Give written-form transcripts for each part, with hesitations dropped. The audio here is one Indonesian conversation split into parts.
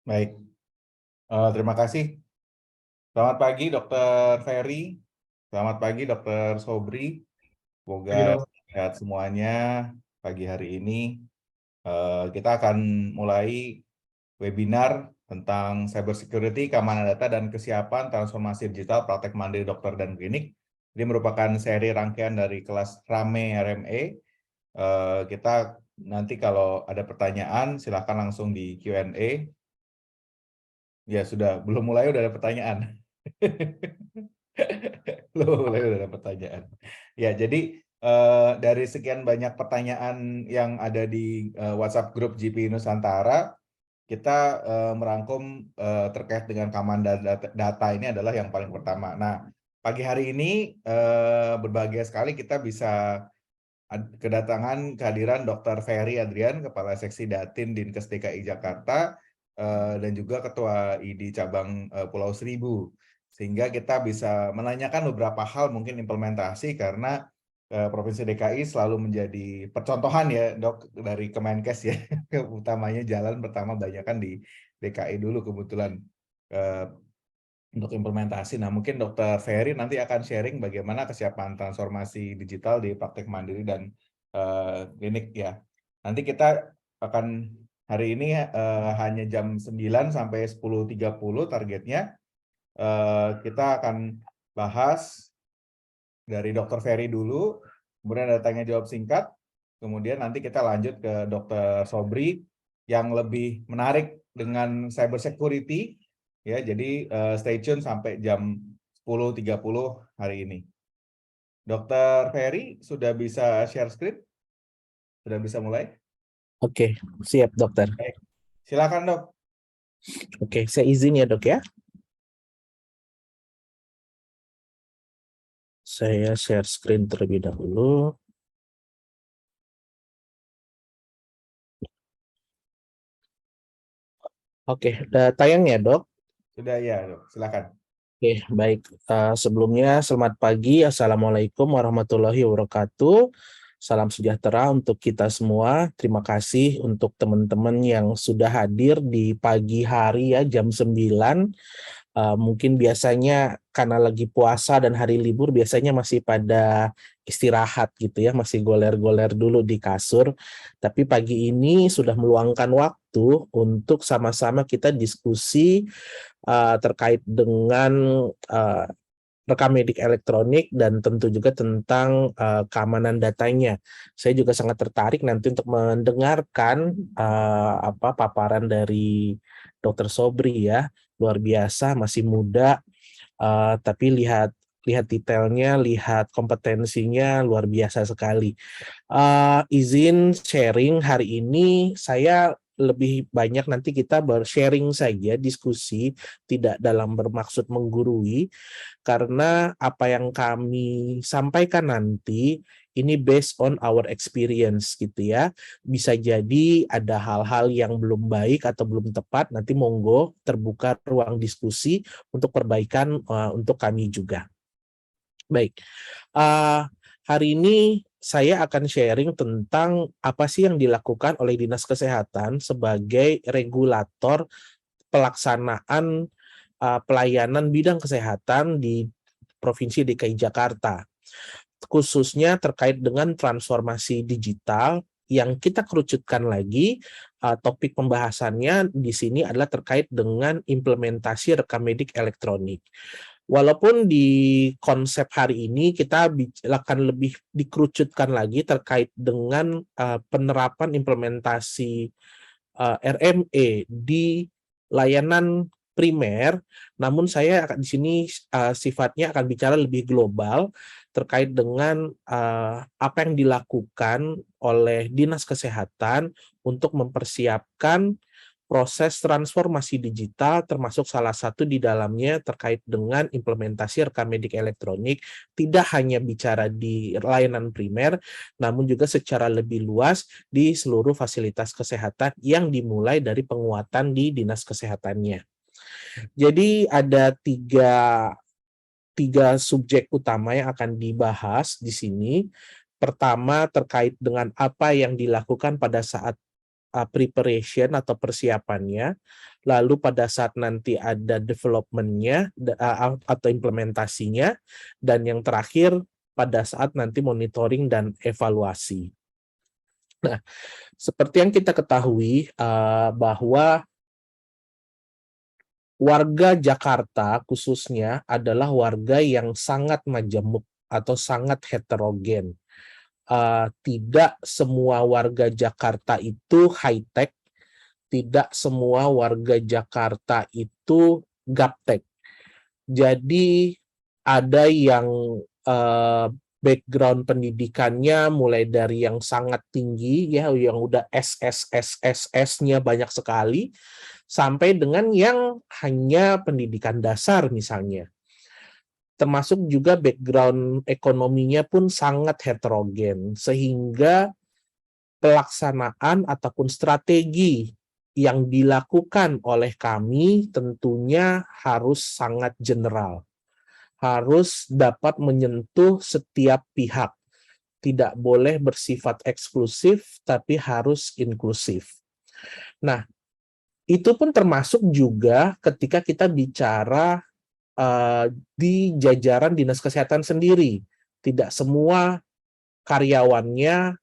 Baik, terima kasih. Selamat pagi, Dokter Ferry. Selamat pagi, Dokter Sobri. Pagi, Semoga Dok. sehat semuanya pagi hari ini. Kita akan mulai webinar tentang cybersecurity, keamanan data, dan kesiapan transformasi digital praktek mandiri dokter dan klinik. Ini merupakan seri rangkaian dari kelas RAME RME. Kita nanti kalau ada pertanyaan, silakan langsung di Q&A. Ya sudah, belum mulai udah ada pertanyaan. Belum mulai udah ada pertanyaan. Ya, jadi dari sekian banyak pertanyaan yang ada di WhatsApp grup GP Nusantara, kita merangkum terkait dengan keamanan data ini adalah yang paling pertama. Nah, pagi hari ini berbahagia sekali kita bisa kedatangan kehadiran Dr. Ferry Adrian, Kepala Seksi Datin Dinkes DKI Jakarta, dan juga Ketua ID Cabang Pulau Seribu. Sehingga kita bisa menanyakan beberapa hal mungkin implementasi karena Provinsi DKI selalu menjadi percontohan ya Dok dari Kemenkes ya. Utamanya jalan pertama banyak kan di DKI dulu kebetulan untuk implementasi. Nah, mungkin Dr. Ferry nanti akan sharing bagaimana kesiapan transformasi digital di praktek mandiri dan klinik ya. Nanti kita akan hari ini hanya jam 9 sampai 10.30 targetnya. Kita akan bahas dari Dr. Ferry dulu, kemudian ada tanya jawab singkat, kemudian nanti kita lanjut ke Dr. Sobri yang lebih menarik dengan cyber security ya. Jadi stay tune sampai jam 10.30 hari ini. Dr. Ferry sudah bisa share screen? Sudah bisa mulai? Oke, siap dokter. Baik. Silakan Dok. Oke, saya izin ya dok ya. Saya share screen terlebih dahulu. Oke, udah tayang ya dok? Sudah ya Dok, silakan. Oke, baik. Sebelumnya selamat pagi. Assalamualaikum warahmatullahi wabarakatuh. Salam sejahtera untuk kita semua. Terima kasih untuk teman-teman yang sudah hadir di pagi hari ya jam 9. Mungkin biasanya karena lagi puasa dan hari libur biasanya masih pada istirahat gitu ya, masih goler-goler dulu di kasur. Tapi pagi ini sudah meluangkan waktu untuk sama-sama kita diskusi terkait dengan rekam medik elektronik dan tentu juga tentang keamanan datanya. Saya juga sangat tertarik nanti untuk mendengarkan paparan dari Dr. Sobri ya. Luar biasa, masih muda, tapi lihat detailnya, lihat kompetensinya luar biasa sekali. Izin sharing hari ini, saya lebih banyak nanti kita bersharing saja, diskusi, tidak dalam bermaksud menggurui, karena apa yang kami sampaikan nanti ini based on our experience gitu ya. Bisa jadi ada hal-hal yang belum baik atau belum tepat, nanti monggo terbuka ruang diskusi untuk perbaikan untuk kami juga. Baik, hari ini saya akan sharing tentang apa sih yang dilakukan oleh Dinas Kesehatan sebagai regulator pelaksanaan pelayanan bidang kesehatan di Provinsi DKI Jakarta, khususnya terkait dengan transformasi digital yang kita kerucutkan lagi. Topik pembahasannya di sini adalah terkait dengan implementasi rekam medik elektronik. Walaupun di konsep hari ini kita akan lebih dikerucutkan lagi terkait dengan penerapan implementasi RME di layanan primer, namun saya akan di sini sifatnya akan bicara lebih global terkait dengan apa yang dilakukan oleh Dinas Kesehatan untuk mempersiapkan proses transformasi digital, termasuk salah satu di dalamnya terkait dengan implementasi rekam medik elektronik, tidak hanya bicara di layanan primer, namun juga secara lebih luas di seluruh fasilitas kesehatan yang dimulai dari penguatan di dinas kesehatannya. Jadi ada tiga subjek utama yang akan dibahas di sini. Pertama terkait dengan apa yang dilakukan pada saat preparation atau persiapannya, lalu pada saat nanti ada development-nya atau implementasinya, dan yang terakhir pada saat nanti monitoring dan evaluasi. Nah, seperti yang kita ketahui bahwa warga Jakarta khususnya adalah warga yang sangat majemuk atau sangat heterogen. Tidak semua warga Jakarta itu high-tech, tidak semua warga Jakarta itu gaptek. Jadi ada yang background pendidikannya mulai dari yang sangat tinggi, ya, yang udah SSS-nya banyak sekali, sampai dengan yang hanya pendidikan dasar misalnya. Termasuk juga background ekonominya pun sangat heterogen, sehingga pelaksanaan ataupun strategi yang dilakukan oleh kami tentunya harus sangat general, harus dapat menyentuh setiap pihak, tidak boleh bersifat eksklusif, tapi harus inklusif. Nah, itu pun termasuk juga ketika kita bicara di jajaran Dinas Kesehatan sendiri. Tidak semua karyawannya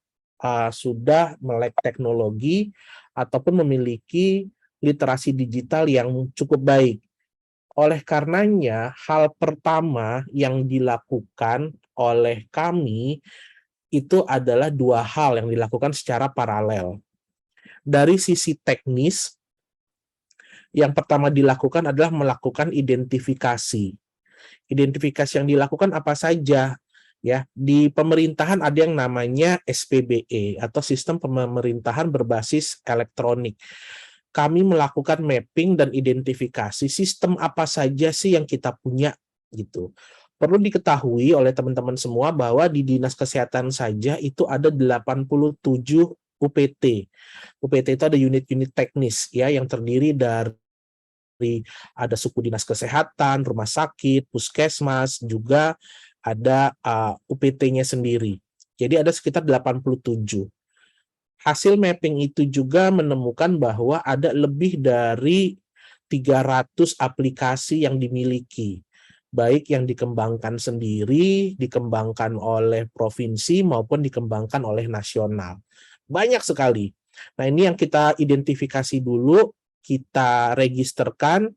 sudah melek teknologi ataupun memiliki literasi digital yang cukup baik. Oleh karenanya, hal pertama yang dilakukan oleh kami itu adalah dua hal yang dilakukan secara paralel. Dari sisi teknis, yang pertama dilakukan adalah melakukan identifikasi. Identifikasi yang dilakukan apa saja? Ya, di pemerintahan ada yang namanya SPBE atau Sistem Pemerintahan Berbasis Elektronik. Kami melakukan mapping dan identifikasi sistem apa saja sih yang kita punya gitu. Perlu diketahui oleh teman-teman semua bahwa di Dinas Kesehatan saja itu ada 87 UPT. UPT itu ada unit-unit teknis ya yang terdiri dari ada suku dinas kesehatan, rumah sakit, puskesmas, juga ada UPT-nya sendiri. Jadi ada sekitar 87. Hasil mapping itu juga menemukan bahwa ada lebih dari 300 aplikasi yang dimiliki, baik yang dikembangkan sendiri, dikembangkan oleh provinsi, maupun dikembangkan oleh nasional. Banyak sekali. Nah, ini yang kita identifikasi dulu, kita registerkan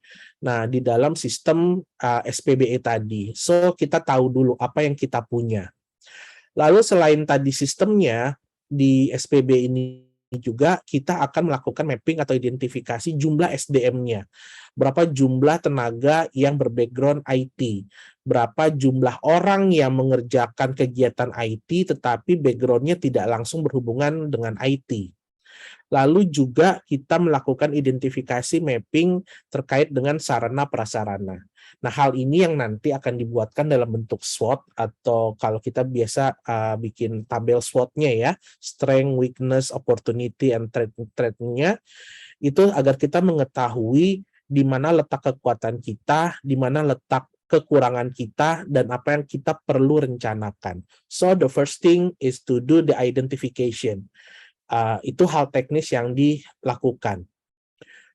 di dalam sistem SPBE tadi. So, kita tahu dulu apa yang kita punya. Lalu selain tadi sistemnya, di SPB ini juga kita akan melakukan mapping atau identifikasi jumlah SDM-nya. Berapa jumlah tenaga yang berbackground IT, berapa jumlah orang yang mengerjakan kegiatan IT tetapi background-nya tidak langsung berhubungan dengan IT. Lalu juga kita melakukan identifikasi mapping terkait dengan sarana prasarana. Nah, hal ini yang nanti akan dibuatkan dalam bentuk SWOT atau kalau kita biasa bikin tabel SWOT-nya ya, strength, weakness, opportunity, and threat-nya, itu agar kita mengetahui di mana letak kekuatan kita, di mana letak kekurangan kita, dan apa yang kita perlu rencanakan. So, the first thing is to do the identification. Itu hal teknis yang dilakukan.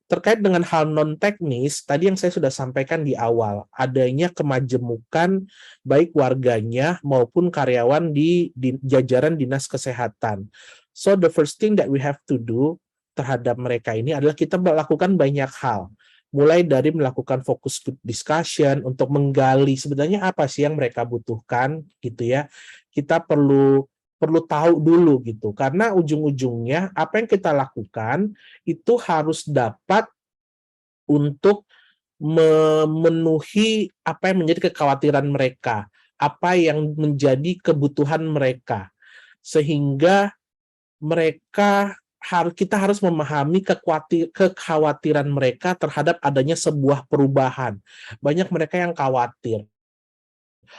Terkait dengan hal non-teknis, tadi yang saya sudah sampaikan di awal, adanya kemajemukan baik warganya maupun karyawan di jajaran Dinas Kesehatan. So the first thing that we have to do terhadap mereka ini adalah kita melakukan banyak hal. Mulai dari melakukan focus group discussion untuk menggali sebenarnya apa sih yang mereka butuhkan gitu ya. Kita perlu tahu dulu gitu, karena ujung-ujungnya apa yang kita lakukan itu harus dapat untuk memenuhi apa yang menjadi kekhawatiran mereka, apa yang menjadi kebutuhan mereka, sehingga kita harus memahami kekhawatiran mereka terhadap adanya sebuah perubahan. Banyak mereka yang khawatir,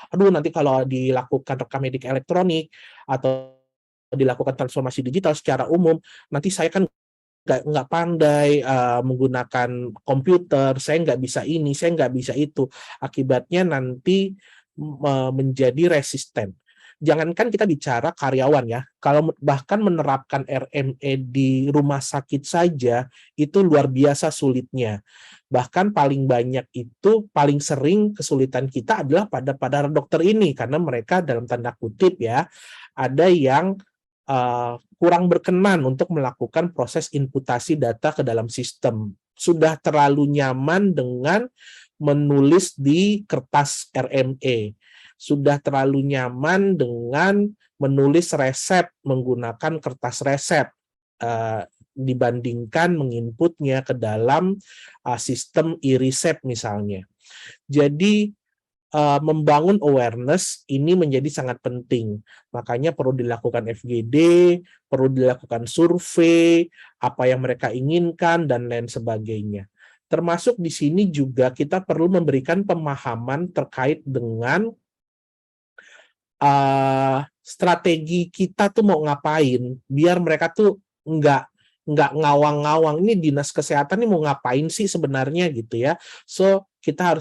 aduh nanti kalau dilakukan rekam medik elektronik atau dilakukan transformasi digital secara umum, nanti saya kan nggak pandai menggunakan komputer, saya nggak bisa ini, saya nggak bisa itu. Akibatnya nanti menjadi resisten. jangankan kita bicara karyawan ya, kalau bahkan menerapkan RME di rumah sakit saja itu luar biasa sulitnya. Bahkan paling banyak itu, paling sering kesulitan kita adalah pada dokter ini, karena mereka dalam tanda kutip ya, ada yang kurang berkenan untuk melakukan proses inputasi data ke dalam sistem. Sudah terlalu nyaman dengan menulis di kertas RME. Sudah terlalu nyaman dengan menulis resep menggunakan kertas resep dibandingkan menginputnya ke dalam sistem e-resep misalnya. Jadi membangun awareness ini menjadi sangat penting. Makanya perlu dilakukan FGD, perlu dilakukan survei, apa yang mereka inginkan, dan lain sebagainya. Termasuk di sini juga kita perlu memberikan pemahaman terkait dengan strategi kita tuh mau ngapain, biar mereka tuh nggak ngawang-ngawang, ini dinas kesehatan ini mau ngapain sih sebenarnya gitu ya. So kita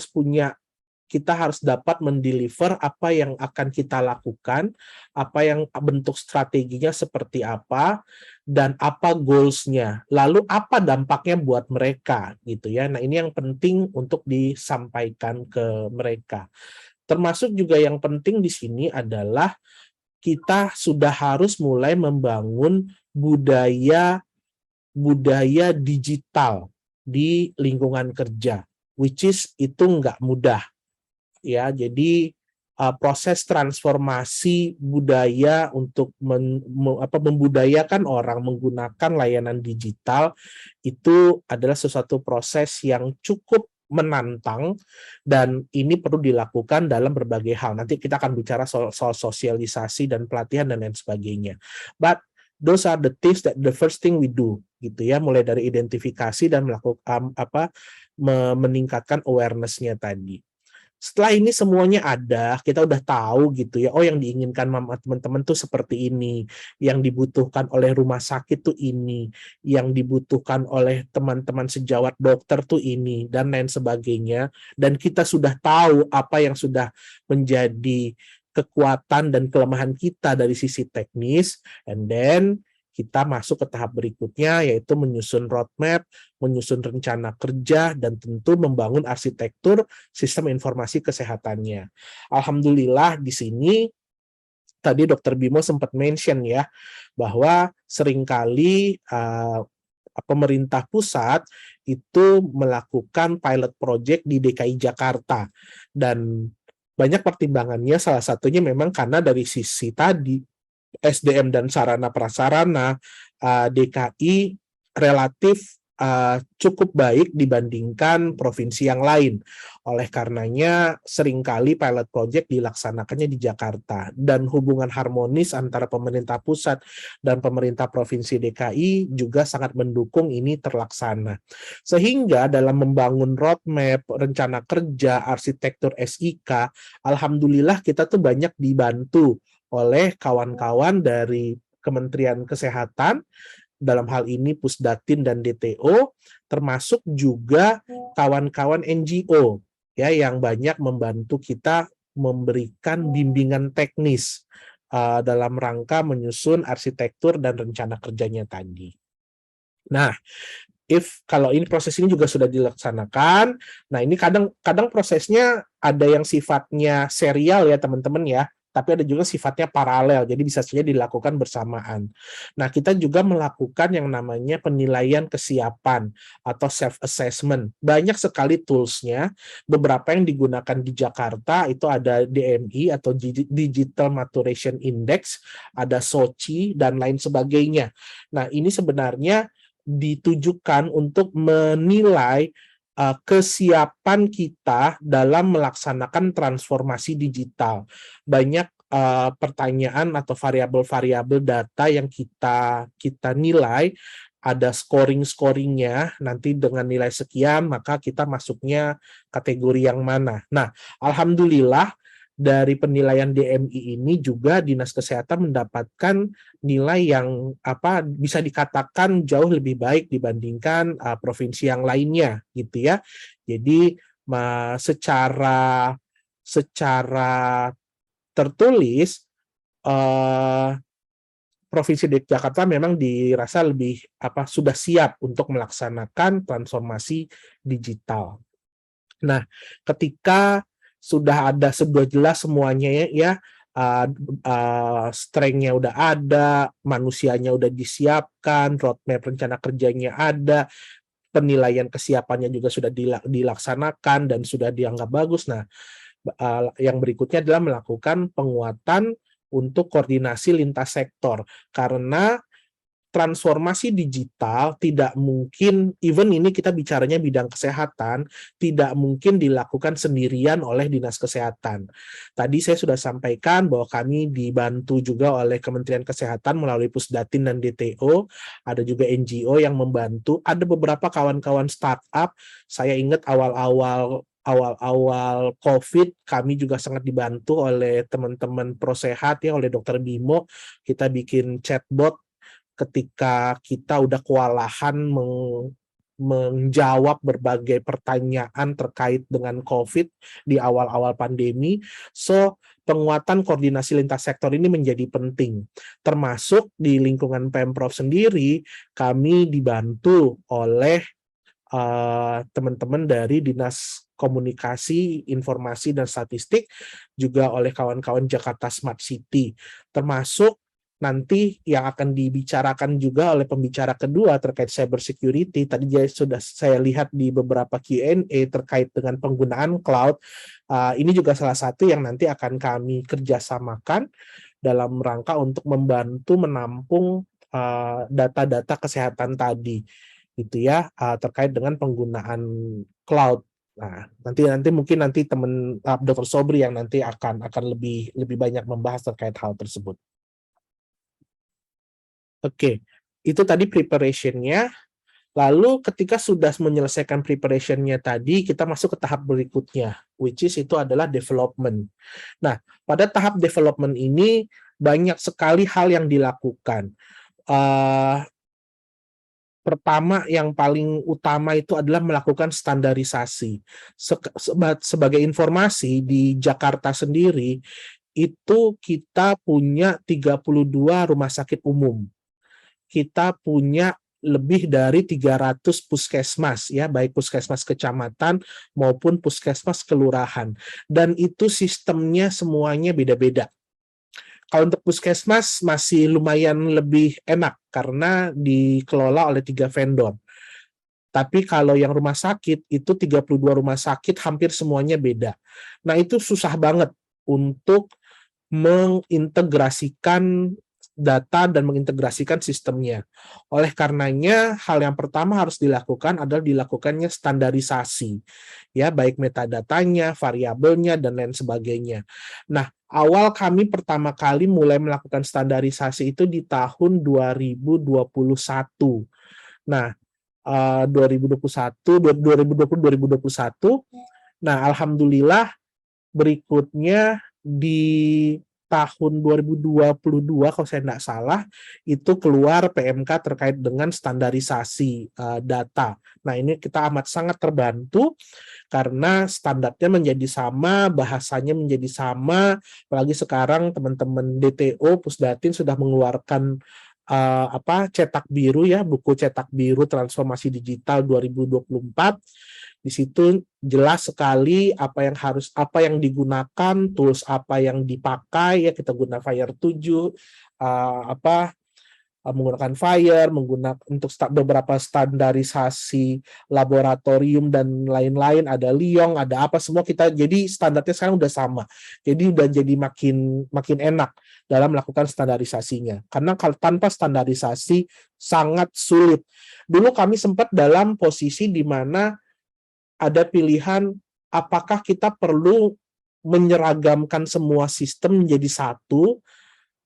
harus dapat mendeliver apa yang akan kita lakukan, apa yang bentuk strateginya seperti apa, dan apa goals-nya, lalu apa dampaknya buat mereka gitu ya. Nah ini yang penting untuk disampaikan ke mereka. Termasuk juga yang penting di sini adalah kita sudah harus mulai membangun budaya digital di lingkungan kerja, which is itu nggak mudah. Ya, jadi proses transformasi budaya untuk membudayakan orang menggunakan layanan digital itu adalah sesuatu proses yang cukup menantang, dan ini perlu dilakukan dalam berbagai hal. Nanti kita akan bicara soal sosialisasi dan pelatihan dan lain sebagainya. But those are the things that the first thing we do gitu ya, mulai dari identifikasi dan melakukan meningkatkan awareness-nya tadi. Setelah ini semuanya ada, kita udah tahu gitu ya, oh yang diinginkan teman-teman tuh seperti ini, yang dibutuhkan oleh rumah sakit tuh ini, yang dibutuhkan oleh teman-teman sejawat dokter tuh ini, dan lain sebagainya. Dan kita sudah tahu apa yang sudah menjadi kekuatan dan kelemahan kita dari sisi teknis, and then kita masuk ke tahap berikutnya, yaitu menyusun roadmap, menyusun rencana kerja, dan tentu membangun arsitektur sistem informasi kesehatannya. Alhamdulillah di sini, tadi Dr. Bimo sempat mention ya, bahwa seringkali pemerintah pusat itu melakukan pilot project di DKI Jakarta. Dan banyak pertimbangannya, salah satunya memang karena dari sisi tadi, SDM dan sarana prasarana DKI relatif cukup baik dibandingkan provinsi yang lain. Oleh karenanya seringkali pilot project dilaksanakannya di Jakarta, dan hubungan harmonis antara pemerintah pusat dan pemerintah provinsi DKI juga sangat mendukung ini terlaksana. Sehingga dalam membangun roadmap, rencana kerja, arsitektur SIK, alhamdulillah kita tuh banyak dibantu oleh kawan-kawan dari Kementerian Kesehatan, dalam hal ini Pusdatin dan DTO, termasuk juga kawan-kawan NGO ya yang banyak membantu kita memberikan bimbingan teknis dalam rangka menyusun arsitektur dan rencana kerjanya tadi. Nah, kalau ini proses ini juga sudah dilaksanakan, nah ini kadang prosesnya ada yang sifatnya serial ya teman-teman ya, tapi ada juga sifatnya paralel, jadi bisa saja dilakukan bersamaan. Nah, kita juga melakukan yang namanya penilaian kesiapan atau self-assessment. Banyak sekali tools-nya, beberapa yang digunakan di Jakarta, itu ada DMI atau Digital Maturation Index, ada SOCI, dan lain sebagainya. Nah, ini sebenarnya ditujukan untuk menilai kesiapan kita dalam melaksanakan transformasi digital. Banyak pertanyaan atau variabel-variabel data yang kita nilai, ada scoring-scoringnya, nanti dengan nilai sekian maka kita masuknya kategori yang mana. Nah, alhamdulillah dari penilaian DMI ini juga Dinas Kesehatan mendapatkan nilai yang bisa dikatakan jauh lebih baik dibandingkan provinsi yang lainnya gitu ya. Jadi secara tertulis eh, Provinsi DKI Jakarta memang dirasa lebih sudah siap untuk melaksanakan transformasi digital. Nah, ketika sudah ada sebuah jelas semuanya ya, strength-nya udah ada, manusianya udah disiapkan, roadmap rencana kerjanya ada, penilaian kesiapannya juga sudah dilaksanakan dan sudah dianggap bagus. Nah, yang berikutnya adalah melakukan penguatan untuk koordinasi lintas sektor, karena transformasi digital tidak mungkin, even ini kita bicaranya bidang kesehatan, tidak mungkin dilakukan sendirian oleh Dinas Kesehatan. Tadi saya sudah sampaikan bahwa kami dibantu juga oleh Kementerian Kesehatan melalui Pusdatin dan DTO, ada juga NGO yang membantu, ada beberapa kawan-kawan startup, saya ingat awal-awal COVID, kami juga sangat dibantu oleh teman-teman Prosehat ya, oleh Dr. Bimo, kita bikin chatbot ketika kita udah kewalahan menjawab berbagai pertanyaan terkait dengan COVID di awal-awal pandemi. So, penguatan koordinasi lintas sektor ini menjadi penting. Termasuk di lingkungan Pemprov sendiri, kami dibantu oleh teman-teman dari Dinas Komunikasi, Informasi, dan Statistik, juga oleh kawan-kawan Jakarta Smart City, termasuk nanti yang akan dibicarakan juga oleh pembicara kedua terkait cyber security. Tadi sudah saya lihat di beberapa Q&A terkait dengan penggunaan cloud. Ini juga salah satu yang nanti akan kami kerjasamakan dalam rangka untuk membantu menampung data-data kesehatan tadi, gitu ya, terkait dengan penggunaan cloud. Nah, nanti mungkin teman Dr. Sobri yang nanti akan lebih banyak membahas terkait hal tersebut. Oke, itu tadi preparation-nya. Lalu ketika sudah menyelesaikan preparation-nya tadi, kita masuk ke tahap berikutnya, which is itu adalah development. Nah, pada tahap development ini banyak sekali hal yang dilakukan. Pertama, yang paling utama itu adalah melakukan standarisasi. Sebagai informasi, di Jakarta sendiri, itu kita punya 32 rumah sakit umum. Kita punya lebih dari 300 puskesmas, ya, baik puskesmas kecamatan maupun puskesmas kelurahan. Dan itu sistemnya semuanya beda-beda. Kalau untuk puskesmas masih lumayan lebih enak karena dikelola oleh 3 vendor. Tapi kalau yang rumah sakit, itu 32 rumah sakit hampir semuanya beda. Nah, itu susah banget untuk mengintegrasikan data dan mengintegrasikan sistemnya. Oleh karenanya, hal yang pertama harus dilakukan adalah dilakukannya standarisasi, ya, baik metadatanya, variabelnya, dan lain sebagainya. Nah, awal kami pertama kali mulai melakukan standarisasi itu di tahun 2021. Nah, 2020-2021. Nah, alhamdulillah berikutnya di tahun 2022 kalau saya tidak salah itu keluar PMK terkait dengan standarisasi data. Nah, ini kita amat sangat terbantu karena standarnya menjadi sama, bahasanya menjadi sama, apalagi sekarang teman-teman DTO Pusdatin sudah mengeluarkan cetak biru, ya, buku cetak biru transformasi digital 2024. Di situ jelas sekali apa yang digunakan, tools apa yang dipakai, ya, kita gunakan Fire 7, menggunakan Fire, menggunakan untuk beberapa standarisasi laboratorium dan lain-lain, ada Lyon, ada apa semua kita, jadi standarnya sekarang udah sama. Jadi udah jadi makin enak dalam melakukan standarisasinya. Karena kalau tanpa standarisasi sangat sulit. Dulu kami sempat dalam posisi di mana ada pilihan apakah kita perlu menyeragamkan semua sistem menjadi satu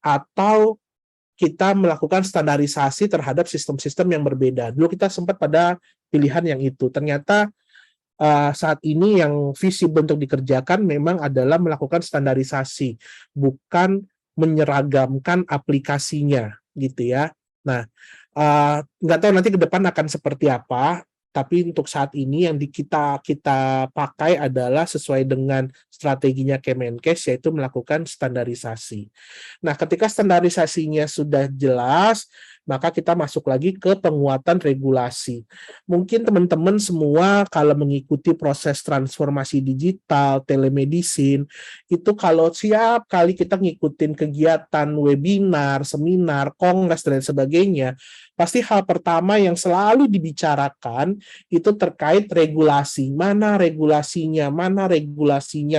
atau kita melakukan standarisasi terhadap sistem-sistem yang berbeda. Dulu kita sempat pada pilihan yang itu. Ternyata saat ini yang visible untuk dikerjakan memang adalah melakukan standarisasi, bukan menyeragamkan aplikasinya, gitu ya. Nah, nggak tahu nanti ke depan akan seperti apa. Tapi untuk saat ini yang kita pakai adalah sesuai dengan strateginya Kemenkes, yaitu melakukan standarisasi. Nah, ketika standarisasinya sudah jelas, maka kita masuk lagi ke penguatan regulasi. Mungkin teman-teman semua kalau mengikuti proses transformasi digital, telemedicine, itu kalau siap kali kita ngikutin kegiatan webinar, seminar, kongres, dan sebagainya, pasti hal pertama yang selalu dibicarakan itu terkait regulasi. Mana regulasinya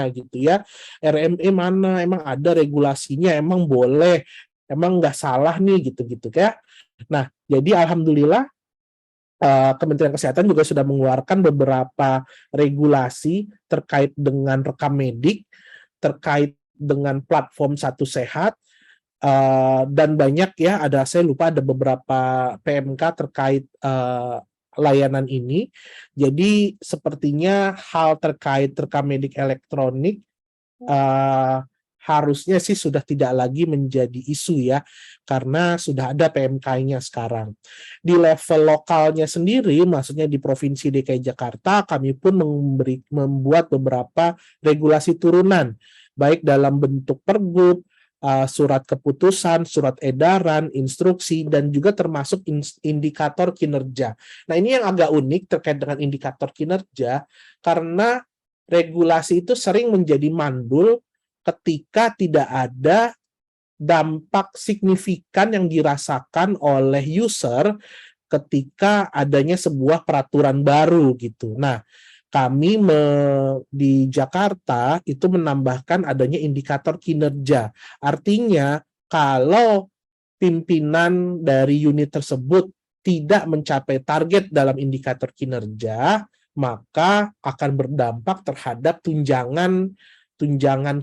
gitu ya. RME mana, emang ada regulasinya, emang boleh, emang nggak salah nih gitu-gitu ya. Nah, jadi alhamdulillah Kementerian Kesehatan juga sudah mengeluarkan beberapa regulasi terkait dengan rekam medik, terkait dengan platform Satu Sehat, dan banyak ya, saya lupa ada beberapa PMK terkait layanan ini. Jadi sepertinya hal terkait rekam medik elektronik harusnya sih sudah tidak lagi menjadi isu ya, karena sudah ada PMK-nya sekarang. Di level lokalnya sendiri, maksudnya di Provinsi DKI Jakarta, kami pun membuat beberapa regulasi turunan, baik dalam bentuk pergub, surat keputusan, surat edaran, instruksi, dan juga termasuk indikator kinerja. Nah, ini yang agak unik terkait dengan indikator kinerja, karena regulasi itu sering menjadi mandul ketika tidak ada dampak signifikan yang dirasakan oleh user ketika adanya sebuah peraturan baru gitu. Nah, kami di Jakarta itu menambahkan adanya indikator kinerja. Artinya, kalau pimpinan dari unit tersebut tidak mencapai target dalam indikator kinerja, maka akan berdampak terhadap tunjangan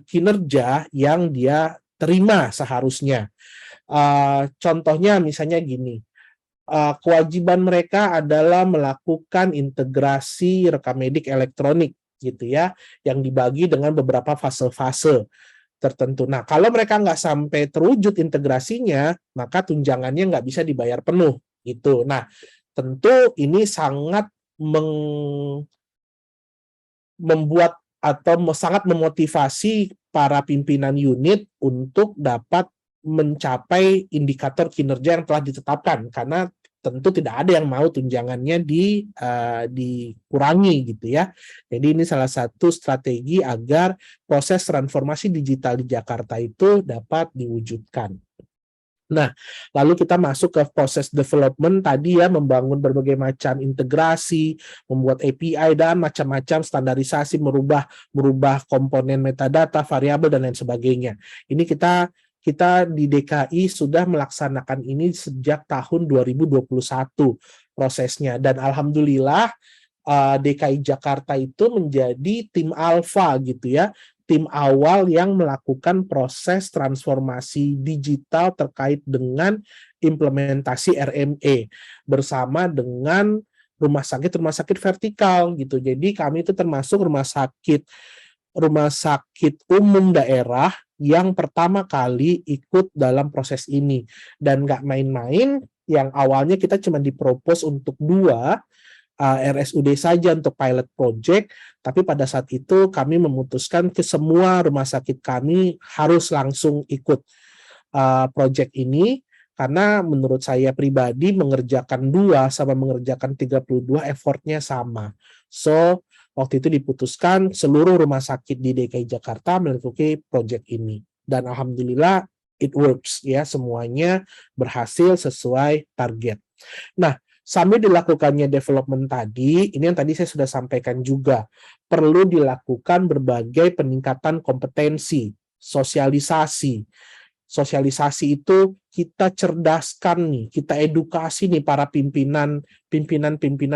kinerja yang dia terima seharusnya. Contohnya misalnya gini, kewajiban mereka adalah melakukan integrasi rekam medik elektronik gitu ya, yang dibagi dengan beberapa fase-fase tertentu. Nah, kalau mereka nggak sampai terwujud integrasinya, maka tunjangannya nggak bisa dibayar penuh gitu. Nah, tentu ini sangat membuat atau sangat memotivasi para pimpinan unit untuk dapat mencapai indikator kinerja yang telah ditetapkan, karena tentu tidak ada yang mau tunjangannya dikurangi gitu ya. Jadi ini salah satu strategi agar proses transformasi digital di Jakarta itu dapat diwujudkan. Nah, lalu kita masuk ke proses development tadi ya, membangun berbagai macam integrasi, membuat API dan macam-macam standarisasi, merubah komponen metadata, variabel dan lain sebagainya. Ini kita di DKI sudah melaksanakan ini sejak tahun 2021 prosesnya, dan alhamdulillah DKI Jakarta itu menjadi tim alfa gitu ya, tim awal yang melakukan proses transformasi digital terkait dengan implementasi RME bersama dengan rumah sakit vertikal gitu. Jadi kami itu termasuk rumah sakit umum daerah yang pertama kali ikut dalam proses ini, dan nggak main-main. Yang awalnya kita cuma dipropos untuk 2 RSUD saja untuk pilot project, tapi pada saat itu kami memutuskan ke semua rumah sakit kami harus langsung ikut project ini, karena menurut saya pribadi mengerjakan 2 sama mengerjakan 32 effortnya sama. So, waktu itu diputuskan seluruh rumah sakit di DKI Jakarta melakukan project ini, dan alhamdulillah it works ya, semuanya berhasil sesuai target. Nah, sambil dilakukannya development tadi, ini yang tadi saya sudah sampaikan juga, perlu dilakukan berbagai peningkatan kompetensi, sosialisasi. Sosialisasi itu kita cerdaskan nih, kita edukasi nih para pimpinan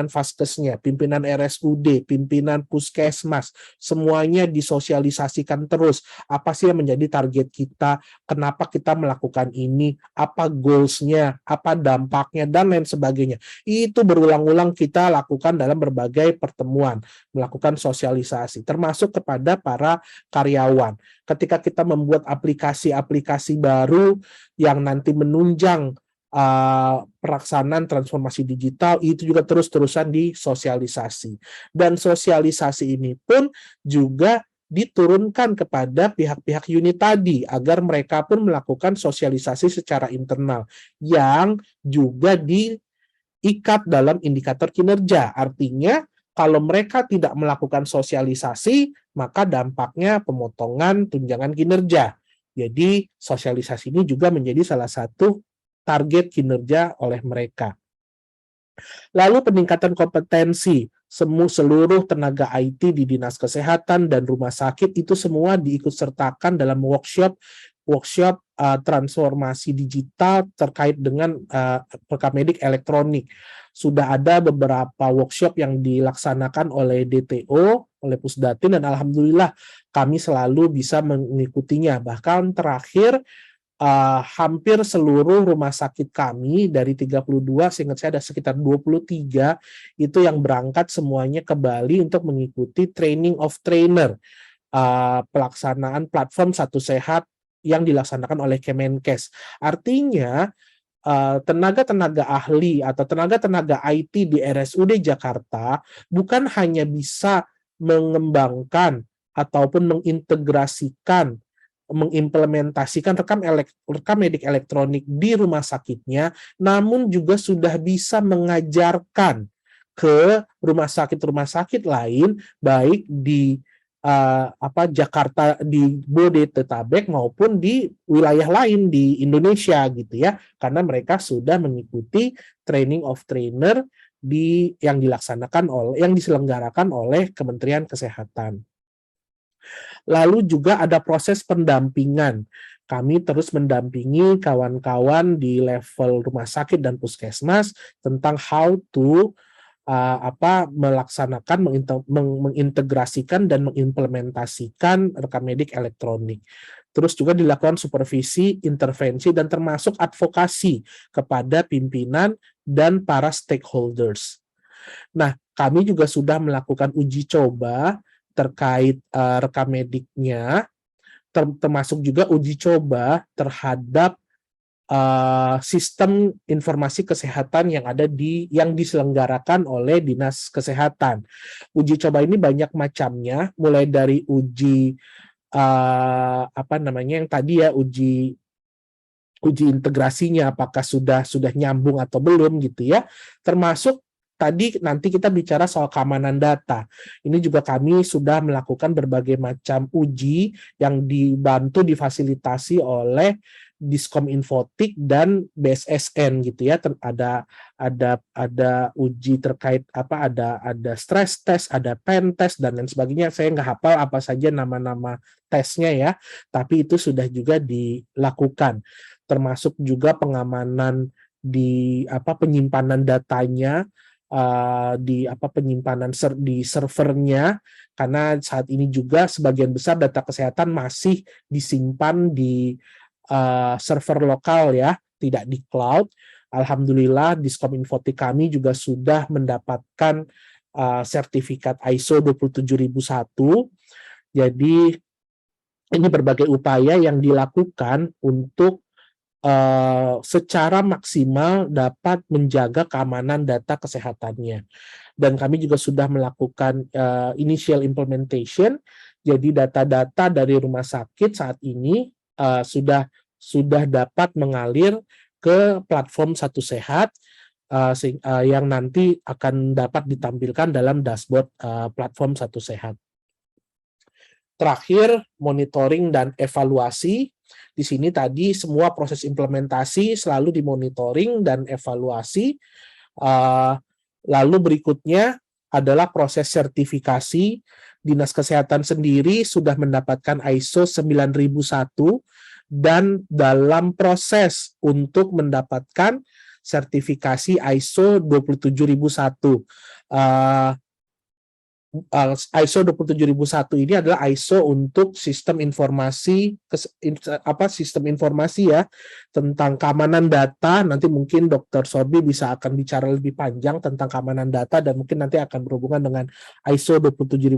Vaskesnya, pimpinan RSUD, pimpinan Puskesmas, semuanya disosialisasikan terus. Apa sih yang menjadi target kita, kenapa kita melakukan ini, apa goals-nya, apa dampaknya, dan lain sebagainya. Itu berulang-ulang kita lakukan dalam berbagai pertemuan, melakukan sosialisasi, termasuk kepada para karyawan. Ketika kita membuat aplikasi-aplikasi baru yang nanti menunjang pelaksanaan transformasi digital itu juga terus-terusan disosialisasi. Dan sosialisasi ini pun juga diturunkan kepada pihak-pihak unit tadi agar mereka pun melakukan sosialisasi secara internal yang juga diikat dalam indikator kinerja. Artinya kalau mereka tidak melakukan sosialisasi, maka dampaknya pemotongan tunjangan kinerja. Jadi sosialisasi ini juga menjadi salah satu target kinerja oleh mereka. Lalu peningkatan kompetensi seluruh tenaga IT di Dinas Kesehatan dan rumah sakit itu semua diikutsertakan dalam workshop transformasi digital terkait dengan rekamedik elektronik. Sudah ada beberapa workshop yang dilaksanakan oleh DTO, oleh Pusdatin, dan alhamdulillah kami selalu bisa mengikutinya. Bahkan terakhir hampir seluruh rumah sakit kami dari 32, seingat saya ada sekitar 23 itu yang berangkat semuanya ke Bali untuk mengikuti training of trainer, pelaksanaan platform Satu Sehat yang dilaksanakan oleh Kemenkes. Artinya tenaga-tenaga ahli atau tenaga-tenaga IT di RSUD Jakarta bukan hanya bisa mengembangkan ataupun mengimplementasikan rekam medik elektronik di rumah sakitnya, namun juga sudah bisa mengajarkan ke rumah sakit lain, baik di Jakarta, di Bodetabek maupun di wilayah lain di Indonesia gitu ya, karena mereka sudah mengikuti training of trainer yang diselenggarakan oleh Kementerian Kesehatan. Lalu juga ada proses pendampingan. Kami terus mendampingi kawan-kawan di level rumah sakit dan puskesmas tentang how to melaksanakan, mengintegrasikan dan mengimplementasikan rekam medik elektronik. Terus juga dilakukan supervisi, intervensi, dan termasuk advokasi kepada pimpinan dan para stakeholders. Nah, kami juga sudah melakukan uji coba terkait rekam mediknya, termasuk juga uji coba terhadap sistem informasi kesehatan yang diselenggarakan oleh Dinas Kesehatan. Uji coba ini banyak macamnya, mulai dari uji yang tadi ya, uji integrasinya apakah sudah nyambung atau belum gitu ya, termasuk tadi nanti kita bicara soal keamanan data. Ini juga kami sudah melakukan berbagai macam uji yang difasilitasi oleh Diskom Infotik dan BSSN gitu ya. Ada uji terkait ada stress test, ada pen test dan lain sebagainya. Saya nggak hafal apa saja nama-nama tesnya ya, tapi itu sudah juga dilakukan. Termasuk juga pengamanan di penyimpanan datanya, penyimpanan di servernya, karena saat ini juga sebagian besar data kesehatan masih disimpan di server lokal ya, tidak di cloud. Alhamdulillah Diskom Infotik kami juga sudah mendapatkan sertifikat ISO 27001. Jadi ini berbagai upaya yang dilakukan untuk secara maksimal dapat menjaga keamanan data kesehatannya. Dan kami juga sudah melakukan initial implementation, jadi data-data dari rumah sakit saat ini sudah dapat mengalir ke platform Satu Sehat yang nanti akan dapat ditampilkan dalam dashboard platform Satu Sehat. Terakhir, monitoring dan evaluasi. Di sini tadi semua proses implementasi selalu dimonitoring dan evaluasi. Lalu berikutnya adalah proses sertifikasi. Dinas Kesehatan sendiri sudah mendapatkan ISO 9001 dan dalam proses untuk mendapatkan sertifikasi ISO 27001. ISO 27001 ini adalah ISO untuk sistem informasi sistem informasi ya tentang keamanan data. Nanti mungkin Dr. Sobri bisa akan bicara lebih panjang tentang keamanan data dan mungkin nanti akan berhubungan dengan ISO 27001.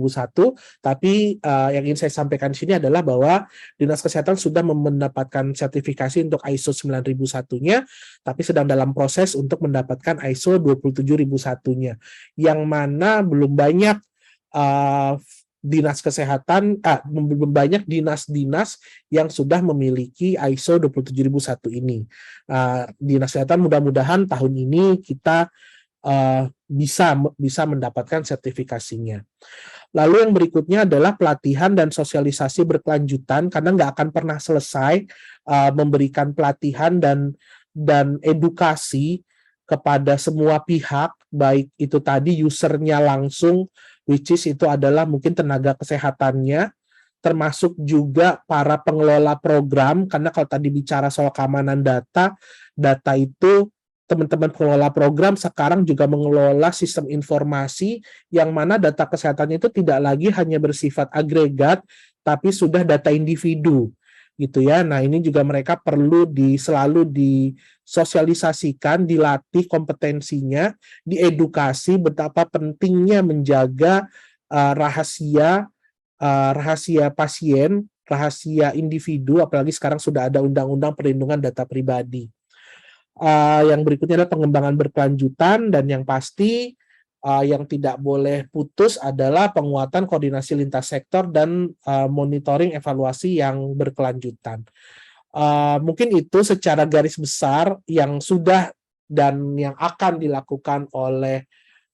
Tapi yang ingin saya sampaikan di sini adalah bahwa Dinas Kesehatan sudah mendapatkan sertifikasi untuk ISO 9001-nya, tapi sedang dalam proses untuk mendapatkan ISO 27001-nya, yang mana belum banyak dinas kesehatan, banyak dinas-dinas yang sudah memiliki ISO 27001 ini. Dinas kesehatan mudah-mudahan tahun ini kita bisa mendapatkan sertifikasinya. Lalu yang berikutnya adalah pelatihan dan sosialisasi berkelanjutan, karena nggak akan pernah selesai memberikan pelatihan dan edukasi kepada semua pihak, baik itu tadi usernya langsung, which is itu adalah mungkin tenaga kesehatannya, termasuk juga para pengelola program, karena kalau tadi bicara soal keamanan data itu teman-teman pengelola program sekarang juga mengelola sistem informasi yang mana data kesehatannya itu tidak lagi hanya bersifat agregat, tapi sudah data individu gitu ya. Nah, ini juga mereka perlu selalu disosialisasikan, dilatih kompetensinya, diedukasi betapa pentingnya menjaga rahasia pasien, rahasia individu, apalagi sekarang sudah ada undang-undang perlindungan data pribadi. Yang berikutnya adalah pengembangan berkelanjutan, dan yang pasti yang tidak boleh putus adalah penguatan koordinasi lintas sektor dan monitoring evaluasi yang berkelanjutan. Mungkin itu secara garis besar yang sudah dan yang akan dilakukan oleh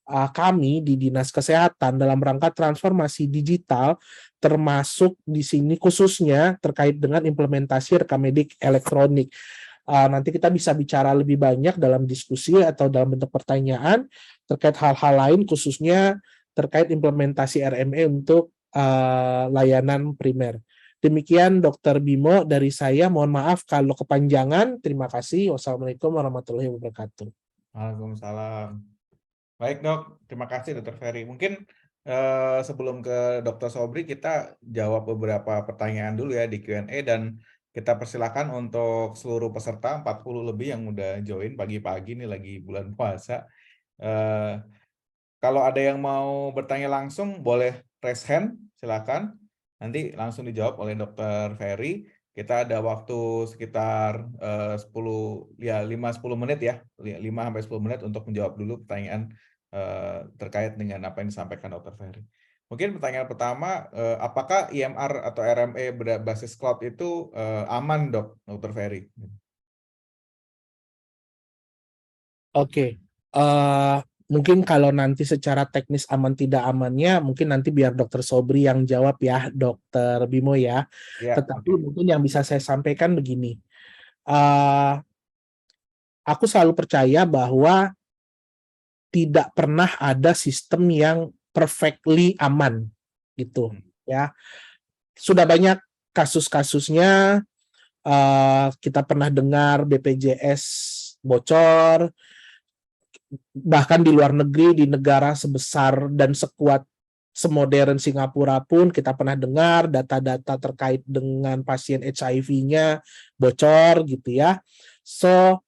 kami di Dinas Kesehatan dalam rangka transformasi digital, termasuk di sini khususnya terkait dengan implementasi rekammedik elektronik. Nanti kita bisa bicara lebih banyak dalam diskusi atau dalam bentuk pertanyaan terkait hal-hal lain, khususnya terkait implementasi RME untuk layanan primer. Demikian Dr. Bimo dari saya. Mohon maaf kalau kepanjangan. Terima kasih. Wassalamualaikum warahmatullahi wabarakatuh. Waalaikumsalam. Baik dok, terima kasih Dr. Ferry. Mungkin sebelum ke Dr. Sobri, kita jawab beberapa pertanyaan dulu ya di Q&A, dan kita persilakan untuk seluruh peserta 40 lebih yang udah join pagi-pagi nih lagi bulan puasa. Kalau ada yang mau bertanya langsung boleh raise hand, silakan. Nanti langsung dijawab oleh Dr. Ferry. Kita ada waktu sekitar 5-10 menit ya, 5-10 menit untuk menjawab dulu pertanyaan terkait dengan apa yang disampaikan Dr. Ferry. Mungkin pertanyaan pertama, apakah IMR atau RME berbasis cloud itu aman, Dr. Ferry? Oke, mungkin kalau nanti secara teknis aman tidak amannya, mungkin nanti biar Dr. Sobri yang jawab ya, Dr. Bimo ya. Tetapi mungkin yang bisa saya sampaikan begini, aku selalu percaya bahwa tidak pernah ada sistem yang perfectly aman gitu ya. Sudah banyak kasus-kasusnya, kita pernah dengar BPJS bocor, bahkan di luar negeri, di negara sebesar dan sekuat semodern Singapura pun kita pernah dengar data-data terkait dengan pasien HIV-nya bocor gitu ya. So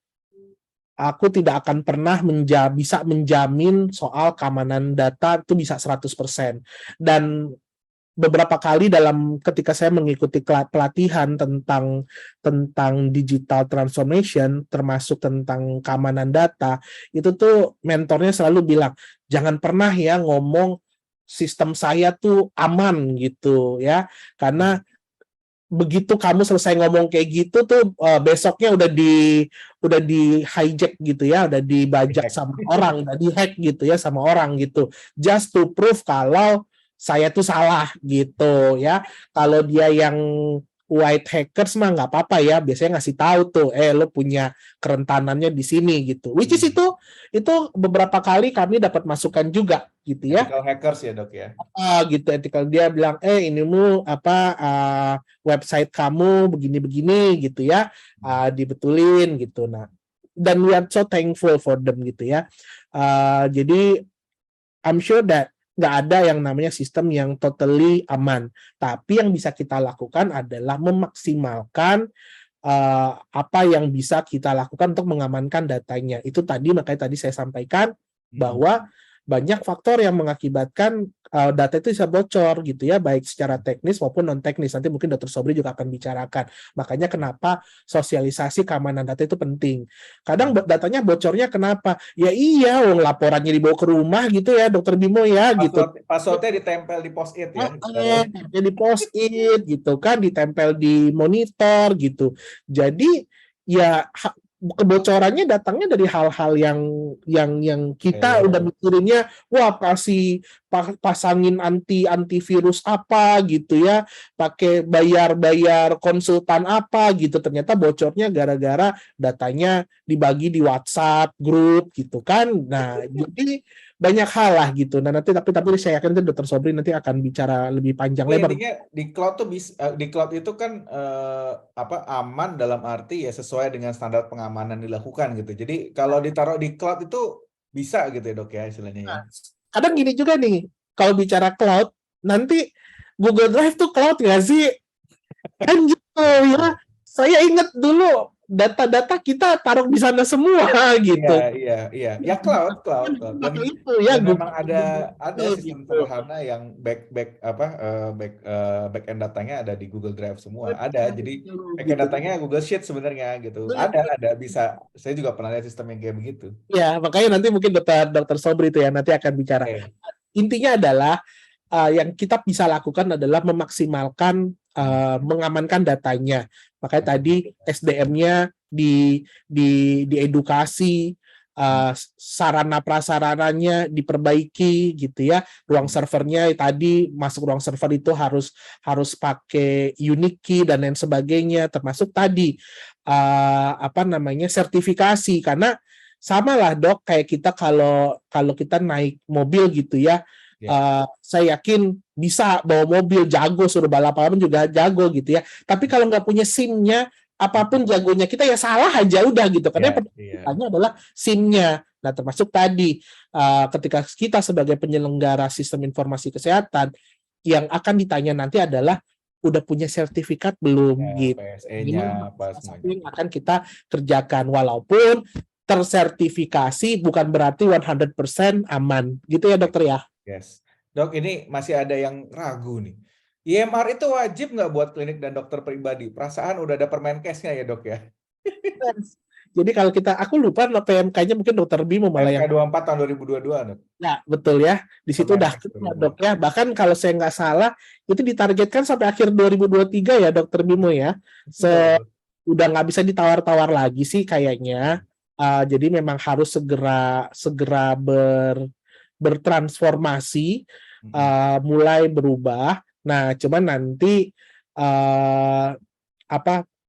aku tidak akan pernah bisa menjamin soal keamanan data itu bisa 100%. Dan beberapa kali ketika saya mengikuti pelatihan tentang digital transformation, termasuk tentang keamanan data, itu tuh mentornya selalu bilang, jangan pernah ya ngomong sistem saya tuh aman gitu ya, karena begitu kamu selesai ngomong kayak gitu tuh besoknya udah di hijack gitu ya, udah dibajak sama orang, udah dihack gitu ya sama orang gitu, just to prove kalau saya tuh salah gitu ya. Kalau dia yang white hackers mah nggak apa-apa ya, biasanya ngasih tahu tuh, lo punya kerentanannya di sini gitu. Which is itu beberapa kali kami dapat masukan juga gitu ya. Ethical hackers ya dok ya. Gitu, ethical, dia bilang, inimu website kamu begini-begini gitu ya, dibetulin gitu. Nah, dan we are so thankful for them gitu ya. Jadi I'm sure that nggak ada yang namanya sistem yang totally aman. Tapi yang bisa kita lakukan adalah memaksimalkan apa yang bisa kita lakukan untuk mengamankan datanya. Itu tadi, makanya tadi saya sampaikan bahwa banyak faktor yang mengakibatkan data itu bisa bocor gitu ya, baik secara teknis maupun non teknis. Nanti mungkin Dr. Sobri juga akan bicarakan. Makanya kenapa sosialisasi keamanan data itu penting. Kadang datanya bocornya kenapa? Ya iya, wong laporannya dibawa ke rumah gitu ya, Dr. Bimo ya gitu. Passwordnya ditempel di post-it ya. Di post-it gitu kan, ditempel di monitor gitu. Jadi ya kebocorannya datangnya dari hal-hal yang kita udah mikirinnya, wah pasangin antivirus apa gitu ya, pakai bayar konsultan apa gitu, ternyata bocornya gara-gara datanya dibagi di WhatsApp grup gitu kan. Nah, jadi banyak hal lah gitu. Nah, tapi saya yakin Dr. Sobri nanti akan bicara lebih panjang lebar. Intinya di cloud tuh di cloud itu kan aman dalam arti ya sesuai dengan standar pengamanan dilakukan gitu. Jadi kalau ditaruh di cloud itu bisa gitu ya, Dok ya, istilahnya ya. Kadang gini juga nih, kalau bicara cloud, nanti Google Drive tuh cloud nggak sih? Kan gitu ya. Saya ingat dulu data-data kita taruh di sana semua gitu. Iya. Ya cloud. Dan itu ya, memang ada sistem gitu. sederhana yang back end datanya ada di Google Drive semua. Ada. Jadi back end datanya Google Sheet sebenarnya gitu. Ada bisa. Saya juga pernah lihat sistem yang kayak begitu. Ya, makanya nanti mungkin Dr. Sobri itu ya nanti akan bicara. Intinya adalah yang kita bisa lakukan adalah memaksimalkan mengamankan datanya. Makanya tadi SDM-nya diedukasi, sarana prasarananya diperbaiki gitu ya. Ruang servernya tadi, masuk ruang server itu harus pakai unique key dan lain sebagainya, termasuk tadi sertifikasi, karena sama lah Dok, kayak kita kalau kita naik mobil gitu ya. Saya yakin bisa bawa mobil, jago, suruh balapan juga jago gitu ya. Tapi kalau nggak punya SIM-nya, apapun jagonya kita ya salah aja udah gitu. Karena pertanyaannya adalah SIM-nya. Nah, termasuk tadi ketika kita sebagai penyelenggara sistem informasi kesehatan, yang akan ditanya nanti adalah udah punya sertifikat belum gitu. PSE-nya apa semuanya yang akan kita kerjakan, walaupun tersertifikasi bukan berarti 100% aman. Gitu ya, Dokter ya. Yes. Dok, ini masih ada yang ragu nih. EMR itu wajib nggak buat klinik dan dokter pribadi? Perasaan udah ada Permenkesnya ya, Dok ya? Jadi kalau aku lupa PMK-nya, mungkin Dokter Bimo malah yang PMK 24 tahun 2022, Dok. Ya, betul ya. Di situ udah Dok ya. Bahkan kalau saya nggak salah, itu ditargetkan sampai akhir 2023 ya, Dokter Bimo ya. Udah nggak bisa ditawar-tawar lagi sih kayaknya. Jadi memang harus segera bertransformasi, mulai berubah. Nah, cuman nanti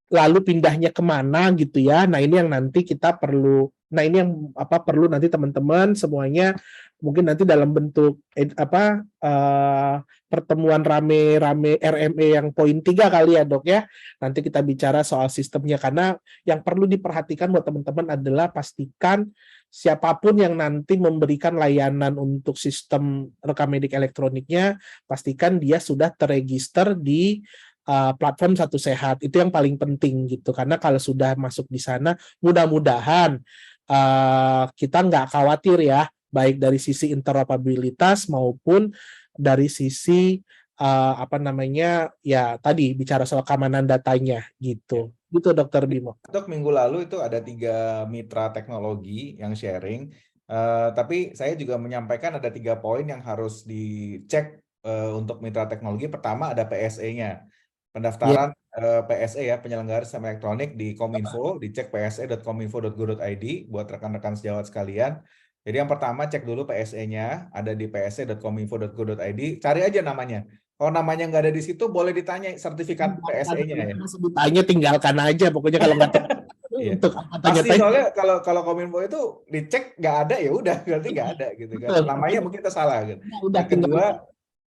lalu pindahnya kemana gitu ya. Nah, ini yang nanti kita perlu. Nah, ini yang perlu nanti teman-teman semuanya mungkin nanti dalam bentuk pertemuan rame-rame RME yang poin 3 kali ya, Dok ya. Nanti kita bicara soal sistemnya, karena yang perlu diperhatikan buat teman-teman adalah pastikan siapapun yang nanti memberikan layanan untuk sistem rekam medik elektroniknya, pastikan dia sudah terregister di platform Satu Sehat. Itu yang paling penting gitu, karena kalau sudah masuk di sana, mudah-mudahan kita nggak khawatir ya, baik dari sisi interoperabilitas maupun dari sisi ya tadi bicara soal keamanan datanya gitu. Gitu Dokter Bimo. Dok, minggu lalu itu ada 3 mitra teknologi yang sharing, tapi saya juga menyampaikan ada 3 poin yang harus dicek untuk mitra teknologi. Pertama ada PSE-nya, pendaftaran PSE ya, penyelenggara sistem elektronik di Kominfo, dicek pse.kominfo.go.id buat rekan-rekan sejawat sekalian. Jadi yang pertama cek dulu PSE-nya, ada di pse.kominfo.go.id, cari aja namanya. Kalau namanya nggak ada di situ, boleh ditanya sertifikat PSE-nya ya. Ditanya tinggalkan aja, pokoknya kalau nggak untuk pasti soalnya kalau Kominfo itu dicek nggak ada ya udah berarti nggak ada gitu kan. Namanya mungkin kita salah gitu.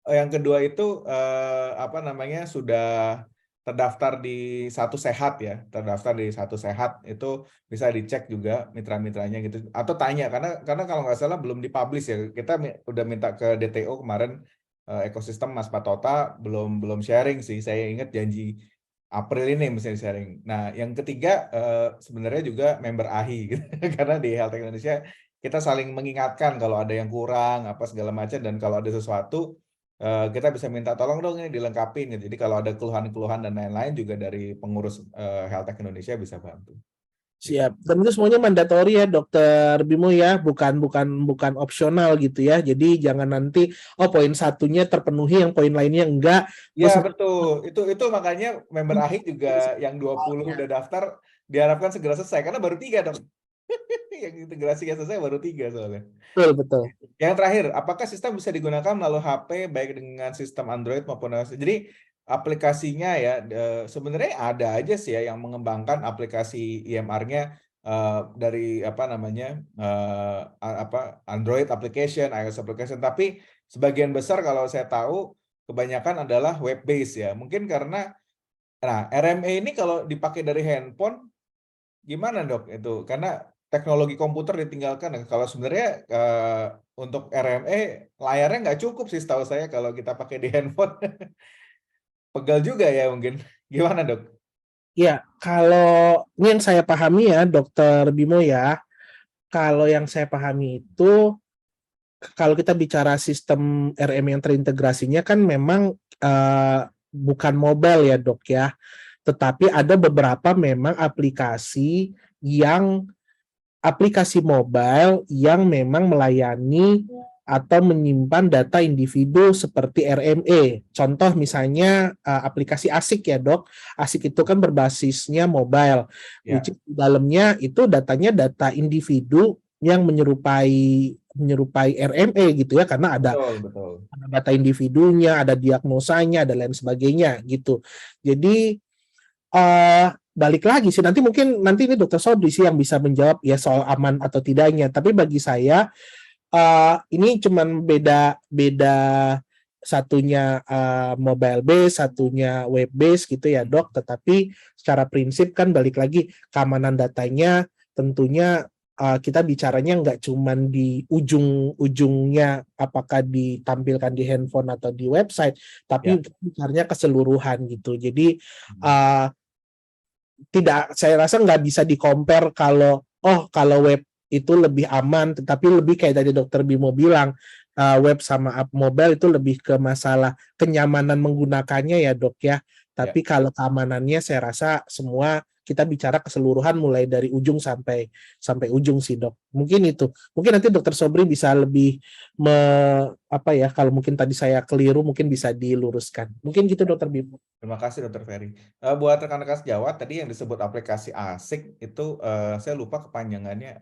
Yang kedua itu sudah terdaftar di Satu Sehat ya, terdaftar di Satu Sehat itu bisa dicek juga mitra-mitranya gitu. Atau tanya karena kalau nggak salah belum dipublish ya. Kita udah minta ke DTO kemarin, ekosistem Mas Patota belum sharing sih. Saya ingat janji April ini mesti sharing. Nah, yang ketiga sebenarnya juga member AHI gitu. Karena di Health Tech Indonesia kita saling mengingatkan kalau ada yang kurang apa segala macam, dan kalau ada sesuatu kita bisa minta tolong dong ini dilengkapin gitu. Jadi kalau ada keluhan-keluhan dan lain-lain juga dari pengurus Health Tech Indonesia bisa bantu. Gitu. Siap. Dan itu semuanya mandatori ya, Dokter Bimo ya, bukan opsional gitu ya. Jadi jangan nanti poin satunya terpenuhi, yang poin lainnya enggak. Ya Terus betul. Itu makanya member AHI juga yang 20 udah daftar diharapkan segera selesai karena baru 3 dong. Yang integrasinya selesai baru 3 soalnya. betul betul. Yang terakhir, apakah sistem bisa digunakan melalui HP baik dengan sistem Android maupun iOS? Jadi aplikasinya ya sebenarnya ada aja sih ya yang mengembangkan aplikasi IMR-nya dari apa namanya Android application, iOS application. Tapi sebagian besar kalau saya tahu kebanyakan adalah web based ya. Mungkin karena RMA ini kalau dipakai dari handphone gimana dok itu? Karena teknologi komputer ditinggalkan. Kalau sebenarnya untuk RME layarnya nggak cukup sih setahu saya kalau kita pakai di handphone. Pegal juga ya mungkin. Gimana dok? Ya, kalau ini yang saya pahami ya, Dokter Bimo ya, kalau yang saya pahami itu, kalau kita bicara sistem RM yang terintegrasinya kan memang bukan mobile ya dok ya, tetapi ada beberapa memang aplikasi mobile yang memang melayani atau menyimpan data individu seperti RME. Contoh misalnya aplikasi ASIK ya dok. ASIK itu kan berbasisnya mobile. Ya. Which di dalamnya itu datanya data individu yang menyerupai RME gitu ya, karena ada Betul. data individunya, ada diagnosanya, ada lain sebagainya gitu. Jadi balik lagi sih, nanti ini Dokter Sobri sih yang bisa menjawab ya soal aman atau tidaknya. Tapi bagi saya ini cuman beda satunya mobile base, satunya web base gitu ya dok. Tetapi secara prinsip kan balik lagi keamanan datanya tentunya kita bicaranya nggak cuman di ujung-ujungnya apakah ditampilkan di handphone atau di website, tapi bicaranya keseluruhan gitu. Jadi saya rasa nggak bisa di-compare kalau web itu lebih aman, tetapi lebih kayak tadi Dokter Bimo bilang, web sama mobile itu lebih ke masalah kenyamanan menggunakannya ya dok ya. Tapi kalau keamanannya saya rasa semua kita bicara keseluruhan mulai dari ujung sampai ujung sih dok. Mungkin itu. Mungkin nanti Dokter Sobri bisa lebih kalau mungkin tadi saya keliru mungkin bisa diluruskan. Mungkin gitu Dokter Bimo. Terima kasih Dokter Ferry. Buat rekan-rekan sejawat tadi yang disebut aplikasi ASIK itu saya lupa kepanjangannya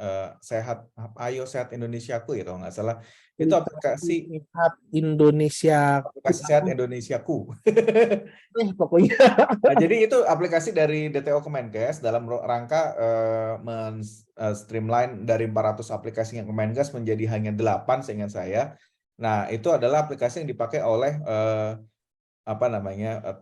Ayo Sehat Indonesiaku ya kalau nggak salah. Itu aplikasi Sehat Indonesiaku. Pokoknya. Nah, jadi itu aplikasi dari DTO Kemenkes dalam rangka streamline dari 400 aplikasi yang Kemenkes menjadi hanya 8 seingat saya. Nah, itu adalah aplikasi yang dipakai oleh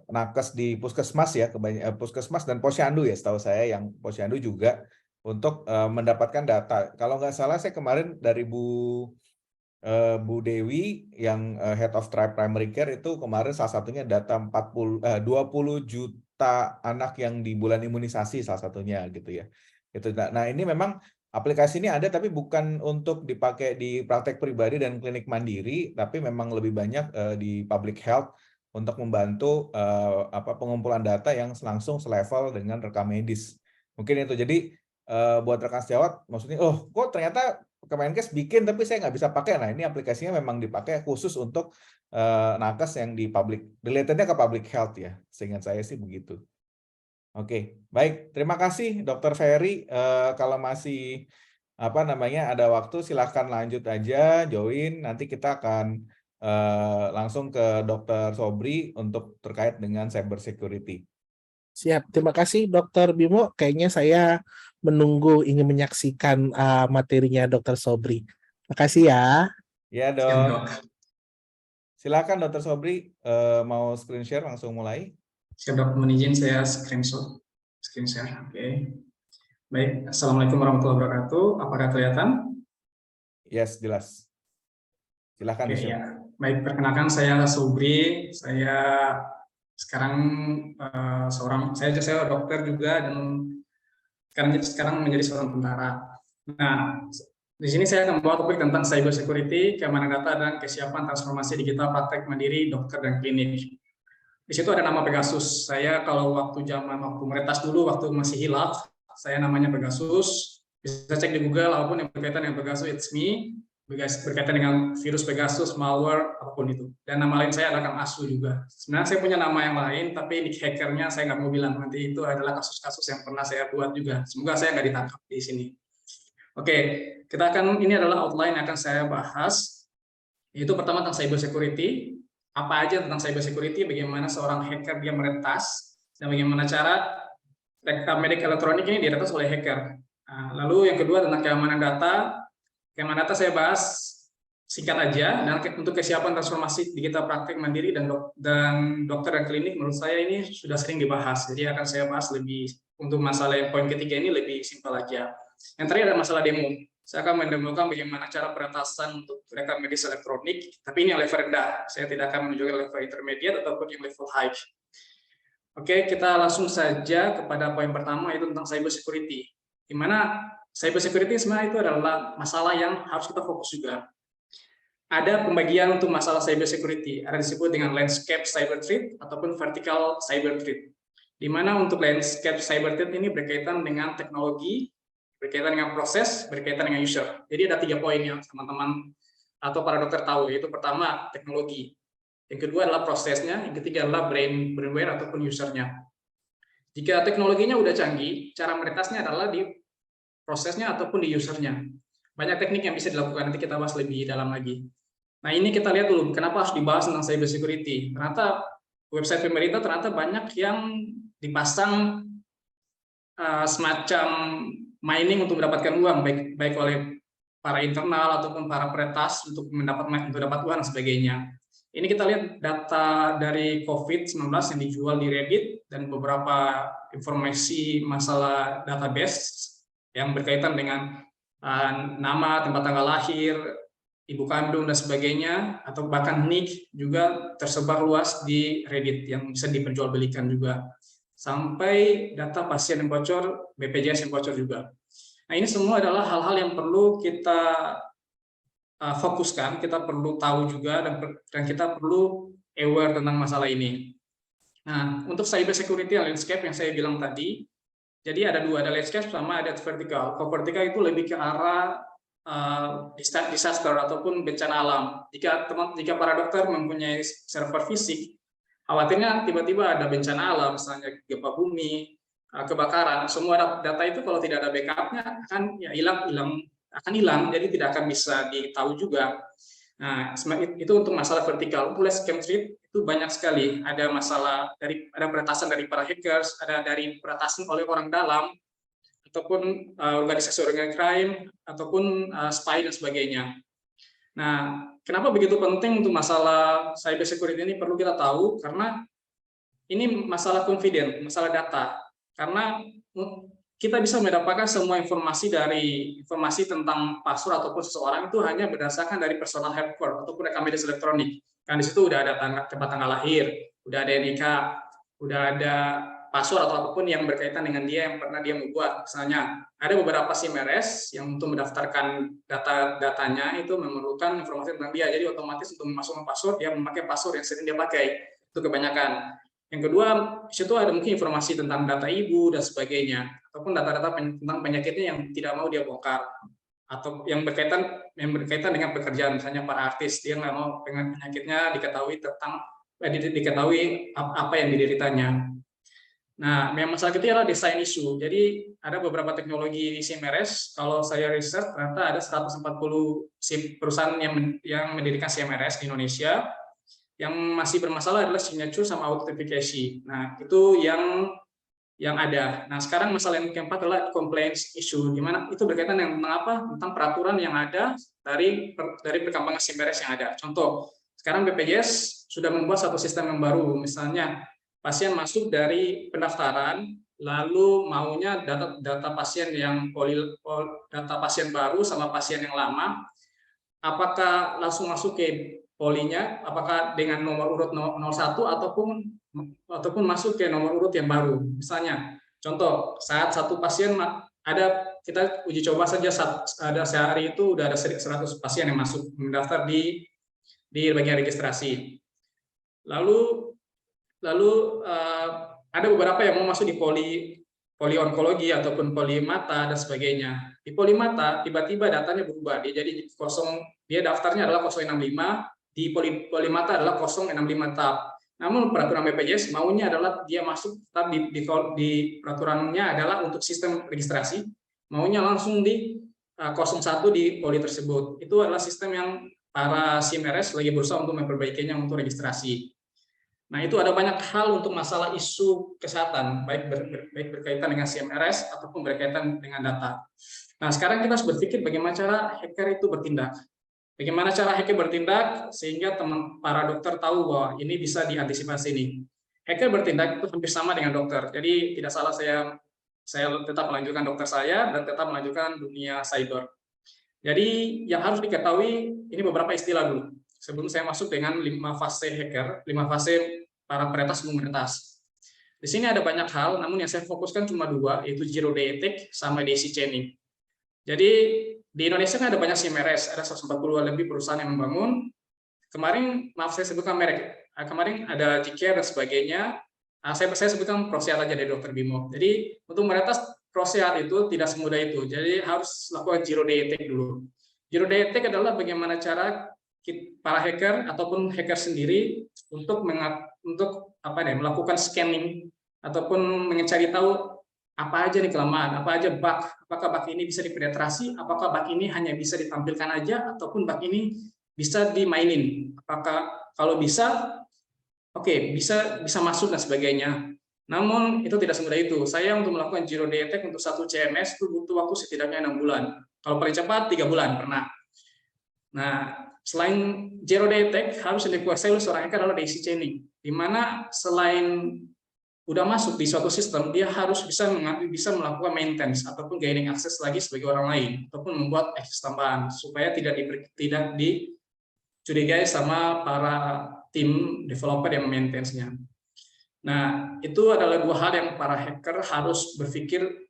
nakes di puskesmas ya, puskesmas dan posyandu ya setahu saya, yang posyandu juga untuk mendapatkan data. Kalau nggak salah saya kemarin dari Bu Dewi yang Head of Tribe Primary Care itu kemarin salah satunya data 20 juta anak yang di bulan imunisasi salah satunya gitu ya. Itu. Nah, ini memang aplikasi ini ada tapi bukan untuk dipakai di praktek pribadi dan klinik mandiri, tapi memang lebih banyak di public health untuk membantu pengumpulan data yang langsung selevel dengan rekam medis. Mungkin itu. Jadi buat rekan sejawat, maksudnya, kok ternyata Kemenkes bikin tapi saya nggak bisa pakai. Nah, ini aplikasinya memang dipakai khusus untuk nakes yang di public, relatednya ke public health ya. Seingat saya sih begitu. Oke, baik. Terima kasih Dokter Ferry. Kalau masih ada waktu silahkan lanjut aja, join. Nanti kita akan langsung ke Dokter Sobri untuk terkait dengan cyber security. Siap, terima kasih Dokter Bimo. Kayaknya saya ingin menyaksikan materinya Dokter Sobri. Terima kasih ya. Ya dok. Silakan Dokter Sobri, mau screen share langsung mulai. Siap Dok, mohon izin saya screen share. Oke. Baik, Assalamualaikum warahmatullahi wabarakatuh. Apakah kelihatan? Yes, jelas. Silahkan Oke, Yusuf. ya. Baik, perkenalkan saya Sobri. Saya sekarang saya dokter juga dan sekarang menjadi seorang tentara. Nah, di sini saya akan membawa topik tentang cyber security, keamanan data dan kesiapan transformasi digital praktek mandiri dokter dan klinik. Di situ ada nama Pegasus. Saya kalau waktu meretas dulu waktu masih hilaf, saya namanya Pegasus. Bisa cek di Google apapun yang berkaitan dengan Pegasus, it's me. Berkaitan dengan virus Pegasus, malware, apapun itu. Dan nama lain saya adalah Kang Asu juga. Sebenarnya saya punya nama yang lain, tapi nick hackernya saya nggak mau bilang. Nanti itu adalah kasus-kasus yang pernah saya buat juga. Semoga saya nggak ditangkap di sini. Oke, ini adalah outline yang akan saya bahas. Itu pertama tentang cyber security. Apa aja tentang cyber security, bagaimana seorang hacker dia meretas, dan bagaimana cara rekam medik elektronik ini diretas oleh hacker. Nah, lalu yang kedua tentang keamanan data. Keamanan data saya bahas singkat aja, dan untuk kesiapan transformasi digital praktik mandiri dan dokter dan klinik menurut saya ini sudah sering dibahas. Jadi akan saya bahas lebih untuk masalah yang poin ketiga ini lebih simpel aja. Yang terakhir ada masalah demo. Saya akan mendemokan bagaimana cara peretasan untuk rekam medis elektronik, tapi ini yang level rendah. Saya tidak akan menunjukkan level intermediate ataupun yang level high. Oke, kita langsung saja kepada poin pertama, yaitu tentang cyber security. Di mana cyber security sebenarnya itu adalah masalah yang harus kita fokus juga. Ada pembagian untuk masalah cyber security, ada disebut dengan landscape cyber threat ataupun vertical cyber threat. Di mana untuk landscape cyber threat ini berkaitan dengan teknologi, berkaitan dengan proses, berkaitan dengan user. Jadi ada 3 poin yang teman-teman atau para dokter tahu, yaitu pertama teknologi, yang kedua adalah prosesnya, yang ketiga adalah brainware ataupun usernya. Jika teknologinya udah canggih, cara meretasnya adalah di prosesnya ataupun di usernya. Banyak teknik yang bisa dilakukan, nanti kita bahas lebih dalam lagi. Nah, ini kita lihat dulu, kenapa harus dibahas tentang cyber security. Ternyata website pemerintah ternyata banyak yang dipasang semacam mining untuk mendapatkan uang, baik oleh para internal ataupun para peretas untuk dapat uang dan sebagainya. Ini kita lihat data dari COVID-19 yang dijual di Reddit dan beberapa informasi masalah database yang berkaitan dengan nama, tempat tanggal lahir, ibu kandung dan sebagainya, atau bahkan nick juga tersebar luas di Reddit yang bisa diperjualbelikan juga. Sampai data pasien yang bocor, BPJS yang bocor juga. Nah, ini semua adalah hal-hal yang perlu kita fokuskan, kita perlu tahu juga, dan kita perlu aware tentang masalah ini. Nah, untuk cyber security landscape yang saya bilang tadi, jadi ada 2, ada landscape sama ada vertical. Kalau vertical itu lebih ke arah disaster ataupun bencana alam. Jika para dokter mempunyai server fisik, khawatirnya tiba-tiba ada bencana alam, misalnya gempa bumi, kebakaran, semua data itu kalau tidak ada backupnya akan hilang, jadi tidak akan bisa ditahu juga. Nah, itu untuk masalah vertikal. Untuk landscape threat itu banyak sekali. Ada masalah ada peretasan dari para hackers, ada dari peretasan oleh orang dalam, ataupun organisasi crime, ataupun spy dan sebagainya. Nah, kenapa begitu penting untuk masalah cyber security ini perlu kita tahu? Karena ini masalah confident, masalah data. Karena kita bisa mendapatkan semua informasi tentang password ataupun seseorang itu hanya berdasarkan dari personal hardware ataupun rekam medis elektronik. Kan di situ udah ada tempat tanggal lahir, udah ada NIK, udah ada password atau apapun yang berkaitan dengan dia yang pernah dia membuat. Misalnya ada beberapa SIM-RS yang untuk mendaftarkan datanya itu memerlukan informasi tentang dia. Jadi otomatis untuk memasukkan password dia memakai password yang sering dia pakai. Itu kebanyakan. Yang kedua, di situ ada mungkin informasi tentang data ibu dan sebagainya, ataupun data-data tentang penyakitnya yang tidak mau dia bongkar, atau yang berkaitan dengan pekerjaan, misalnya para artis dia nggak mau dengan penyakitnya diketahui apa yang dideritanya. Nah, yang masalah ketiga adalah desain isu. Jadi ada beberapa teknologi SIM-RS. Kalau saya riset, ternyata ada 140 perusahaan yang mendirikan SIM-RS di Indonesia. Yang masih bermasalah adalah signature sama authentication. Nah, itu yang ada. Nah, sekarang masalah yang keempat adalah compliance issue, di mana itu berkaitan dengan apa? Tentang peraturan yang ada dari perkembangan SIM-RS yang ada. Contoh, sekarang BPJS sudah membuat satu sistem yang baru, misalnya pasien masuk dari pendaftaran, lalu maunya data pasien yang data pasien baru sama pasien yang lama, apakah langsung masuk ke polinya, apakah dengan nomor urut 01 ataupun masuk ke nomor urut yang baru. Misalnya, contoh saat satu pasien ada, kita uji coba saja, ada sehari itu udah ada 100 pasien yang masuk mendaftar di bagian registrasi. Lalu ada beberapa yang mau masuk di poli onkologi ataupun poli mata dan sebagainya. Di poli mata tiba-tiba datanya berubah, dia jadi dia daftarnya adalah 065, di poli mata adalah 065 tab. Namun peraturan BPJS maunya adalah dia masuk tetap di peraturannya adalah untuk sistem registrasi, maunya langsung di 01 di poli tersebut. Itu adalah sistem yang para SIMRS lagi berusaha untuk memperbaikinya untuk registrasi. Nah, itu ada banyak hal untuk masalah isu kesehatan, baik berkaitan dengan CMRS ataupun berkaitan dengan data. Nah, sekarang kita harus berpikir bagaimana cara hacker itu bertindak. Bagaimana cara hacker bertindak sehingga para dokter tahu bahwa ini bisa diantisipasi nih. Hacker bertindak itu hampir sama dengan dokter. Jadi tidak salah saya tetap melanjutkan dokter saya dan tetap melanjutkan dunia cyber. Jadi yang harus diketahui ini beberapa istilah dulu. Sebelum saya masuk dengan 5 fase hacker, 5 fase para peretas sebelum meretas. Di sini ada banyak hal, namun yang saya fokuskan cuma 2, yaitu zero day attack sama daisy chaining. Jadi di Indonesia kan ada banyak SIMRS, ada 140 lebih perusahaan yang membangun. Kemarin, maaf saya sebutkan merek, kemarin ada Jicare dan sebagainya. Saya sebutkan Prosiat aja dari Dr. Bimo. Jadi untuk meretas Prosiat itu tidak semudah itu, jadi harus lakukan zero day attack dulu. Zero day attack adalah bagaimana cara para hacker ataupun hacker sendiri untuk melakukan scanning ataupun mencari tahu apa aja nih kelemahan, apa aja bug, apakah bug ini bisa dipenetrasi, apakah bug ini hanya bisa ditampilkan aja ataupun bug ini bisa dimainin. Apakah kalau bisa, oke, bisa masuk dan sebagainya. Namun itu tidak semudah itu. Saya untuk melakukan zero day attack untuk satu CMS itu butuh waktu setidaknya 6 bulan. Kalau paling cepat 3 bulan pernah. Nah, selain zero day attack, harus yang dikuasai oleh seorang hacker adalah daisy chaining, di mana selain udah masuk di suatu sistem, dia harus bisa melakukan maintenance ataupun gaining access lagi sebagai orang lain, ataupun membuat access tambahan supaya tidak dicurigai sama para tim developer yang maintenance-nya. Nah, itu adalah 2 hal yang para hacker harus berpikir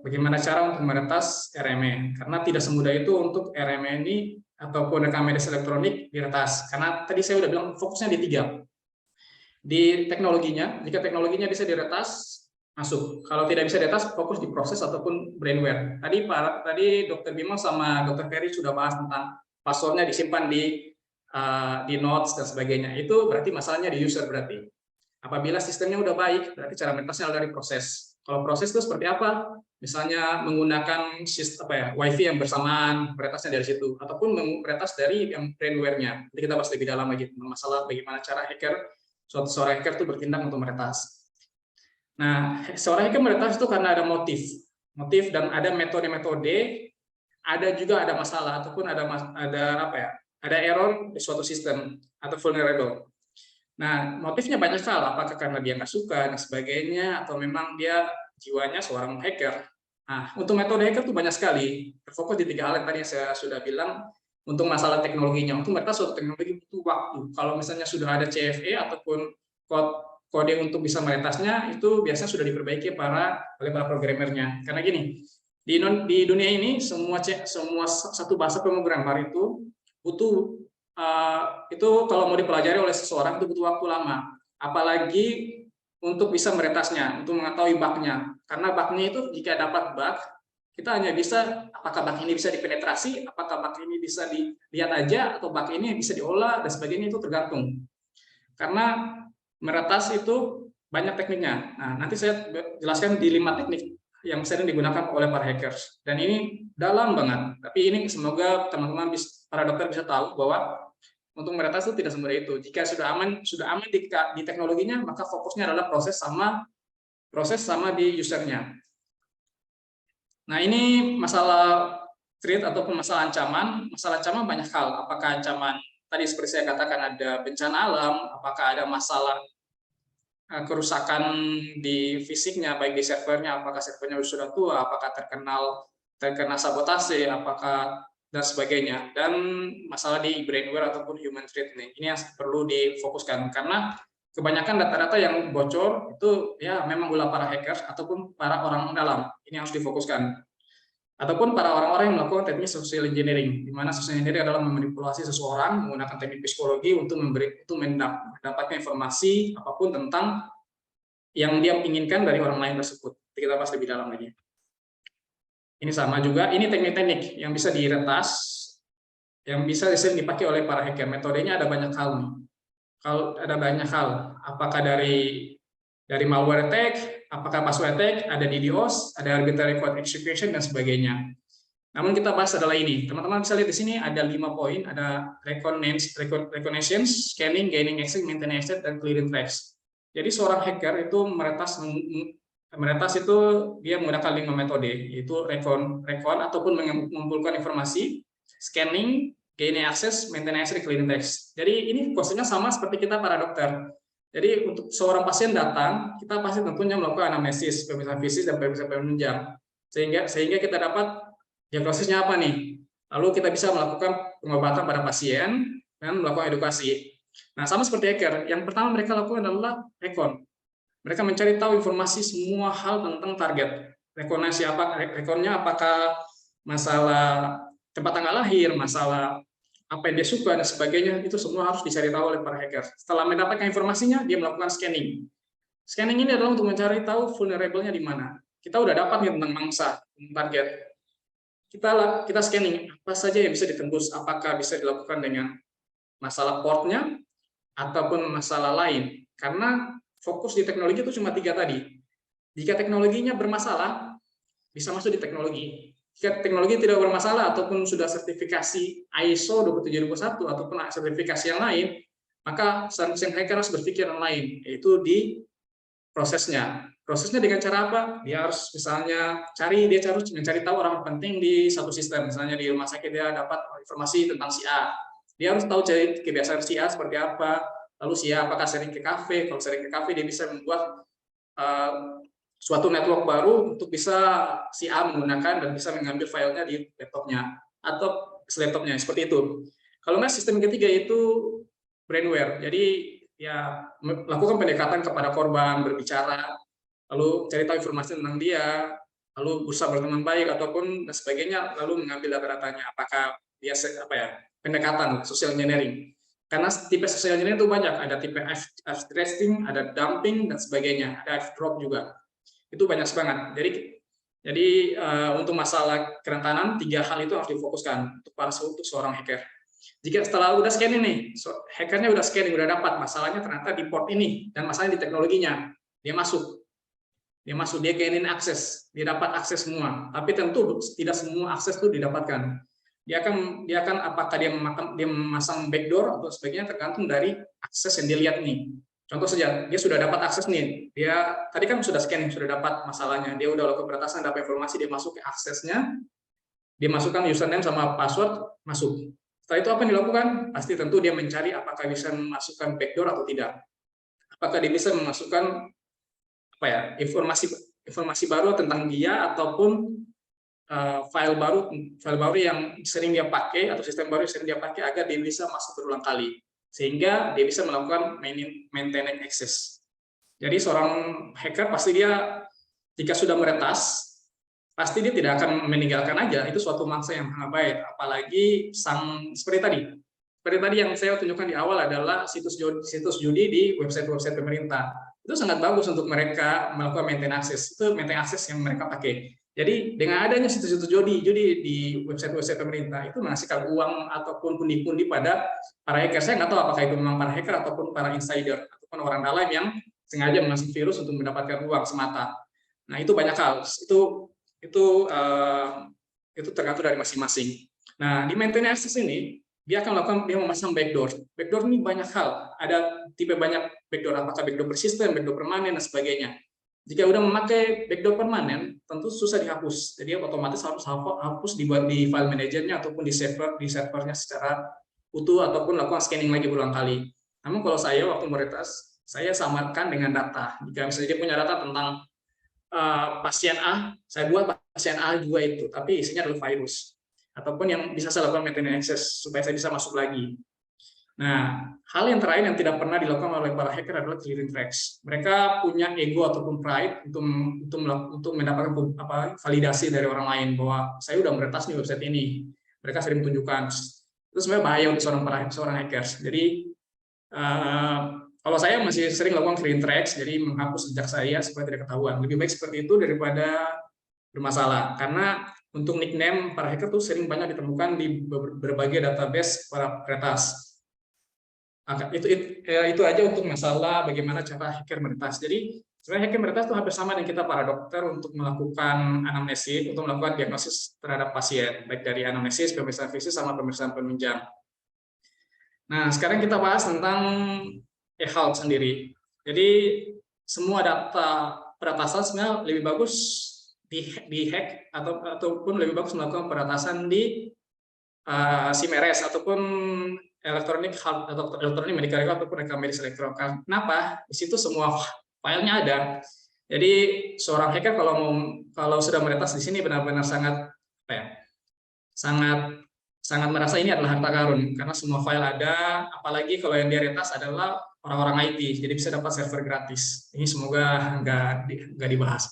bagaimana cara untuk meretas RME, karena tidak semudah itu untuk RME ini ataupun rekam medis elektronik diretas, karena tadi saya udah bilang fokusnya di 3. Di teknologinya, jika teknologinya bisa diretas, masuk. Kalau tidak bisa diretas, fokus di proses ataupun brainware. Tadi Dr. Bimo sama Dr. Ferry sudah bahas tentang passwordnya disimpan di notes dan sebagainya. Itu berarti masalahnya di user berarti. Apabila sistemnya udah baik, berarti cara meretasnya adalah dari proses. Kalau proses itu seperti apa? Misalnya menggunakan WiFi yang bersamaan, meretasnya dari situ, ataupun meretas dari yang brainware-nya. Jadi kita bahas lebih dalam lagi tentang masalah bagaimana cara seorang hacker itu bertindak untuk meretas. Nah, seorang hacker meretas itu karena ada motif dan ada metode-metode, ada juga ada masalah ataupun ada error di suatu sistem atau vulnerable. Nah, motifnya banyak hal, apakah karena dia nggak suka dan sebagainya, atau memang dia jiwanya seorang hacker. Nah, untuk metode hacker itu banyak sekali, terfokus di 3 hal yang tadi saya sudah bilang. Untuk masalah teknologinya, untuk meretas suatu teknologi butuh waktu. Kalau misalnya sudah ada CFE ataupun kode untuk bisa meretasnya, itu biasanya sudah diperbaiki oleh para programmernya. Karena gini, di dunia ini semua satu bahasa pemrograman itu butuh itu kalau mau dipelajari oleh seseorang itu butuh waktu lama, apalagi untuk bisa meretasnya, untuk mengetahui bug-nya. Karena bug-nya itu jika dapat bug, kita hanya bisa apakah bug ini bisa dipenetrasi, apakah bug ini bisa dilihat aja, atau bug ini bisa diolah dan sebagainya, itu tergantung. Karena meretas itu banyak tekniknya. Nah, nanti saya jelaskan di 5 teknik yang sering digunakan oleh para hackers. Dan ini dalam banget. Tapi ini semoga teman-teman para dokter bisa tahu bahwa untuk meretas itu tidak semudah itu. Jika sudah aman di teknologinya, maka fokusnya adalah proses sama di usernya. Nah, ini masalah threat ataupun masalah ancaman. Masalah ancaman banyak hal. Apakah ancaman tadi seperti saya katakan ada bencana alam, apakah ada masalah kerusakan di fisiknya, baik di servernya, apakah servernya sudah tua, apakah terkena sabotase, apakah dan sebagainya. Dan masalah di brainware ataupun human threat ini yang perlu difokuskan, karena kebanyakan data-data yang bocor itu ya memang ulah para hackers ataupun para orang dalam. Ini harus difokuskan. Ataupun para orang-orang yang melakukan teknik social engineering, di mana social engineering adalah memanipulasi seseorang menggunakan teknik psikologi untuk mendapatkan informasi apapun tentang yang dia inginkan dari orang lain tersebut. Kita bahas lebih dalam lagi. Ini sama juga, ini teknik-teknik yang bisa diretas, yang bisa sering dipakai oleh para hacker. Metodenya ada banyak hal nih. Kalau ada banyak hal, apakah dari malware attack, apakah password attack, ada DDoS, ada arbitrary code execution, dan sebagainya. Namun kita bahas adalah ini. Teman-teman bisa lihat di sini ada 5 poin, ada reconnaissance, scanning, gaining access, maintaining access, dan clearing tracks. Jadi seorang hacker itu meretas itu dia menggunakan 5 metode, yaitu recon ataupun mengumpulkan informasi, scanning, gaining access, maintaining access, clearing tracks. Jadi ini konsepnya sama seperti kita para dokter. Jadi untuk seorang pasien datang, kita pasti tentunya melakukan anamnesis, pemeriksaan fisik dan pemeriksaan penunjang, sehingga kita dapat diagnosisnya apa nih. Lalu kita bisa melakukan pengobatan pada pasien dan melakukan edukasi. Nah, sama seperti hacker, yang pertama mereka lakukan adalah recon. Mereka mencari tahu informasi semua hal tentang target. Rekonnya apakah masalah tempat tanggal lahir, masalah apa yang dia suka dan sebagainya, itu semua harus dicari tahu oleh para hacker. Setelah mendapatkan informasinya, dia melakukan scanning. Scanning ini adalah untuk mencari tahu vulnerable-nya di mana. Kita udah dapat nih tentang mangsa, target. Kita scanning apa saja yang bisa ditembus, apakah bisa dilakukan dengan masalah portnya ataupun masalah lain. Karena fokus di teknologi itu cuma 3 tadi. Jika teknologinya bermasalah, bisa masuk di teknologi. Jika teknologi tidak bermasalah ataupun sudah sertifikasi ISO 27001 ataupun sertifikasi yang lain, maka sang hacker harus berpikir yang lain, yaitu di prosesnya. Prosesnya dengan cara apa? Dia harus misalnya mencari tahu orang penting di satu sistem. Misalnya di rumah sakit dia dapat informasi tentang si A. Dia harus tahu cari kebiasaan si A seperti apa. Lalu si A apakah sering ke kafe? Kalau sering ke kafe, dia bisa membuat suatu network baru untuk bisa si A menggunakan dan bisa mengambil filenya di laptopnya atau laptopnya, seperti itu. Kalau nggak, sistem ketiga itu brainware. Jadi ya lakukan pendekatan kepada korban, berbicara, lalu cari tahu informasi tentang dia, lalu berusaha berteman baik ataupun dan sebagainya, lalu mengambil data-datanya. Apakah dia pendekatan social engineering. Karena tipe social engineering itu banyak, ada tipe abstracting, ada dumping dan sebagainya, ada drop juga. Itu banyak banget. Jadi untuk masalah kerentanan, 3 hal itu harus difokuskan untuk seorang hacker. Jika setelah udah scanning nih, hackernya udah scanning, udah dapat masalahnya ternyata di port ini dan masalahnya di teknologinya, dia masuk, dia gaining akses, dia dapat akses semua. Tapi tentu tidak semua akses itu didapatkan. Dia akan apakah dia memasang backdoor atau sebagainya, tergantung dari akses yang dia lihat nih. Contoh saja, dia sudah dapat akses nih, dia tadi kan sudah scanning, sudah dapat masalahnya, dia udah lakukan peretasan, dapat informasi, dia masuk ke aksesnya, dia masukkan username sama password, masuk. Setelah itu apa yang dilakukan? Pasti tentu dia mencari apakah bisa memasukkan backdoor atau tidak. Apakah dia bisa memasukkan informasi baru tentang dia ataupun file baru yang sering dia pakai atau sistem baru yang sering dia pakai agar dia bisa masuk berulang kali. Sehingga dia bisa melakukan maintaining access. Jadi seorang hacker pasti dia jika sudah meretas, pasti dia tidak akan meninggalkan aja, itu suatu mangsa yang sangat baik. Apalagi seperti tadi yang saya tunjukkan di awal adalah situs judi di website pemerintah. Itu sangat bagus untuk mereka melakukan maintenance access. Itu maintenance access yang mereka pakai. Jadi dengan adanya situs-situs judi di website pemerintah itu menghasilkan uang ataupun pundi-pundi pada para hacker. Saya nggak tahu apakah itu memang para hacker ataupun para insider ataupun orang dalam yang sengaja memasuk virus untuk mendapatkan uang semata. Nah itu banyak hal. Itu tergantung dari masing-masing. Nah di maintenance access ini dia memasang backdoor. Backdoor ini banyak hal. Ada tipe banyak backdoor. Apakah backdoor persisten, backdoor permanen dan sebagainya. Jika udah memakai backdoor permanen, tentu susah dihapus. Jadi otomatis harus hapus dibuat di file manajernya ataupun di servernya secara utuh ataupun lakukan scanning lagi berulang kali. Namun kalau saya waktu meretas, saya samakan dengan data. Jika misalnya dia punya data tentang pasien A, saya buat pasien A juga itu, tapi isinya adalah virus. Ataupun yang bisa saya lakukan maintenance access, supaya saya bisa masuk lagi. Nah, hal yang terakhir yang tidak pernah dilakukan oleh para hacker adalah clearing tracks. Mereka punya ego ataupun pride untuk mendapatkan validasi dari orang lain, bahwa saya udah meretas nih website ini. Mereka sering tunjukkan. Itu sebenarnya bahaya untuk seorang hackers. Jadi, kalau saya masih sering lakukan clean tracks, jadi menghapus jejak saya supaya tidak ketahuan. Lebih baik seperti itu daripada bermasalah. Karena untuk nickname para hacker tuh sering banyak ditemukan di berbagai database para peretas. Itu aja untuk masalah bagaimana cara hacker meretas. Jadi sebenarnya hacker meretas itu hampir sama dengan kita para dokter untuk melakukan anamnesis, untuk melakukan diagnosis terhadap pasien, baik dari anamnesis, pemeriksaan fisik, sama pemeriksaan penunjang. Nah, sekarang kita bahas tentang e-health sendiri. Jadi semua data peretasan sebenarnya lebih bagus di hack ataupun lebih bagus melakukan peretasan di SIMRS ataupun elektronik health atau elektronik medical record ataupun rekam medis elektronik. Kenapa? Di situ semua filenya ada. Jadi seorang hacker kalau sudah meretas di sini benar-benar sangat merasa ini adalah harta karun, karena semua file ada, apalagi kalau yang dia retas adalah orang-orang IT, jadi bisa dapat server gratis. Ini semoga nggak dibahas.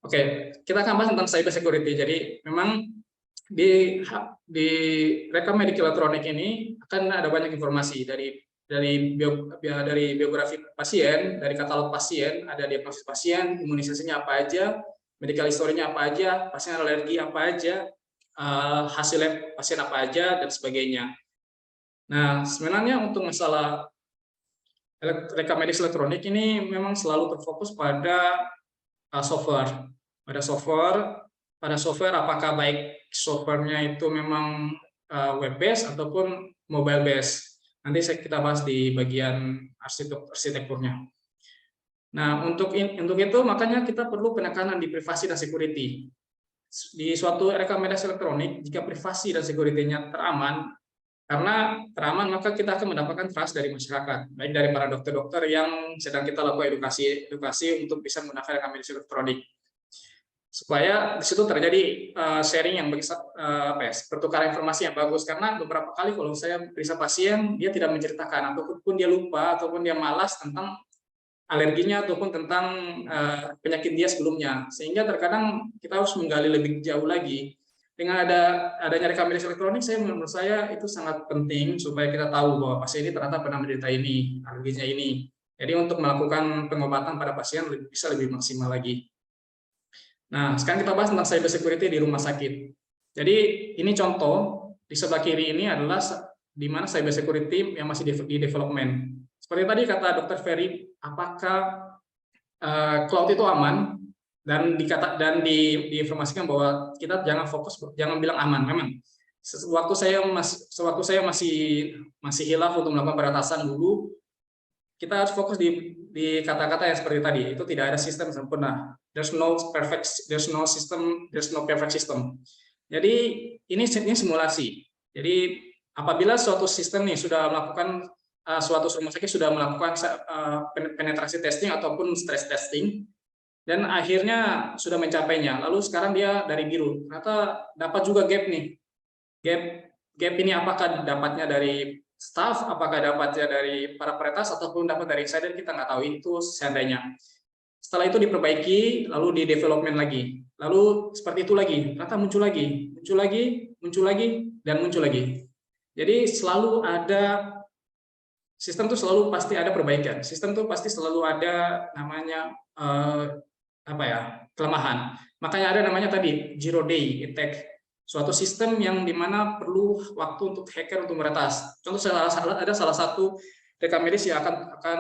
Oke, kita akan bahas tentang cyber security. Jadi memang di rekam medik elektronik ini akan ada banyak informasi dari biografi pasien, dari katalog pasien, ada diagnosis pasien, imunisasinya apa aja, medical history-nya apa aja, pasien alergi apa aja, hasil lab pasien apa aja, dan sebagainya. Nah, sebenarnya untuk masalah rekam medis elektronik ini memang selalu terfokus pada software. Pada software apakah baik softwarenya itu memang web based ataupun mobile based. Nanti kita bahas di bagian arsitekturnya. Nah, untuk itu makanya kita perlu penekanan di privasi dan security. Di suatu rekam medis elektronik, jika privasi dan security-nya teraman, karena teraman maka kita akan mendapatkan trust dari masyarakat, baik dari para dokter-dokter yang sedang kita lakukan edukasi untuk bisa menggunakan rekam medis elektronik, supaya di situ terjadi sharing yang pertukaran informasi yang bagus. Karena beberapa kali kalau saya periksa pasien, dia tidak menceritakan ataupun dia lupa ataupun dia malas tentang alerginya ataupun tentang penyakit dia sebelumnya, sehingga terkadang kita harus menggali lebih jauh lagi. Dengan adanya rekam medis elektronik, menurut saya itu sangat penting supaya kita tahu bahwa pasien ini ternyata pernah menderita ini, alerginya ini. Jadi untuk melakukan pengobatan pada pasien bisa lebih maksimal lagi. Nah, sekarang kita bahas tentang cyber security di rumah sakit. Jadi ini contoh, di sebelah kiri ini adalah di mana cyber security yang masih di development. Seperti tadi kata Dr. Ferry, apakah cloud itu aman? Dan diinformasikan bahwa kita jangan bilang aman. Memang sewaktu saya masih hilaf untuk melakukan peretasan dulu, kita harus fokus di kata-kata yang seperti tadi. Itu tidak ada sistem sempurna. There's no perfect system. Jadi ini simulasi. Jadi apabila suatu sistem nih sudah melakukan suatu rumah sakit sudah melakukan penetrasi testing ataupun stress testing, dan akhirnya sudah mencapainya. Lalu sekarang dia dari biru, ternyata dapat juga gap nih. Gap ini apakah dapatnya dari staff, apakah dapatnya dari para peretas, ataupun dapat dari insider, kita nggak tahu, itu seandainya. Setelah itu diperbaiki, lalu di development lagi. Lalu seperti itu lagi, ternyata muncul lagi, dan muncul lagi. Jadi selalu ada, sistem itu selalu pasti ada perbaikan. Sistem itu pasti selalu ada namanya kelemahan. Makanya ada namanya tadi zero day attack, suatu sistem yang dimana perlu waktu untuk hacker untuk meretas. Contoh ada salah satu rekam medis yang akan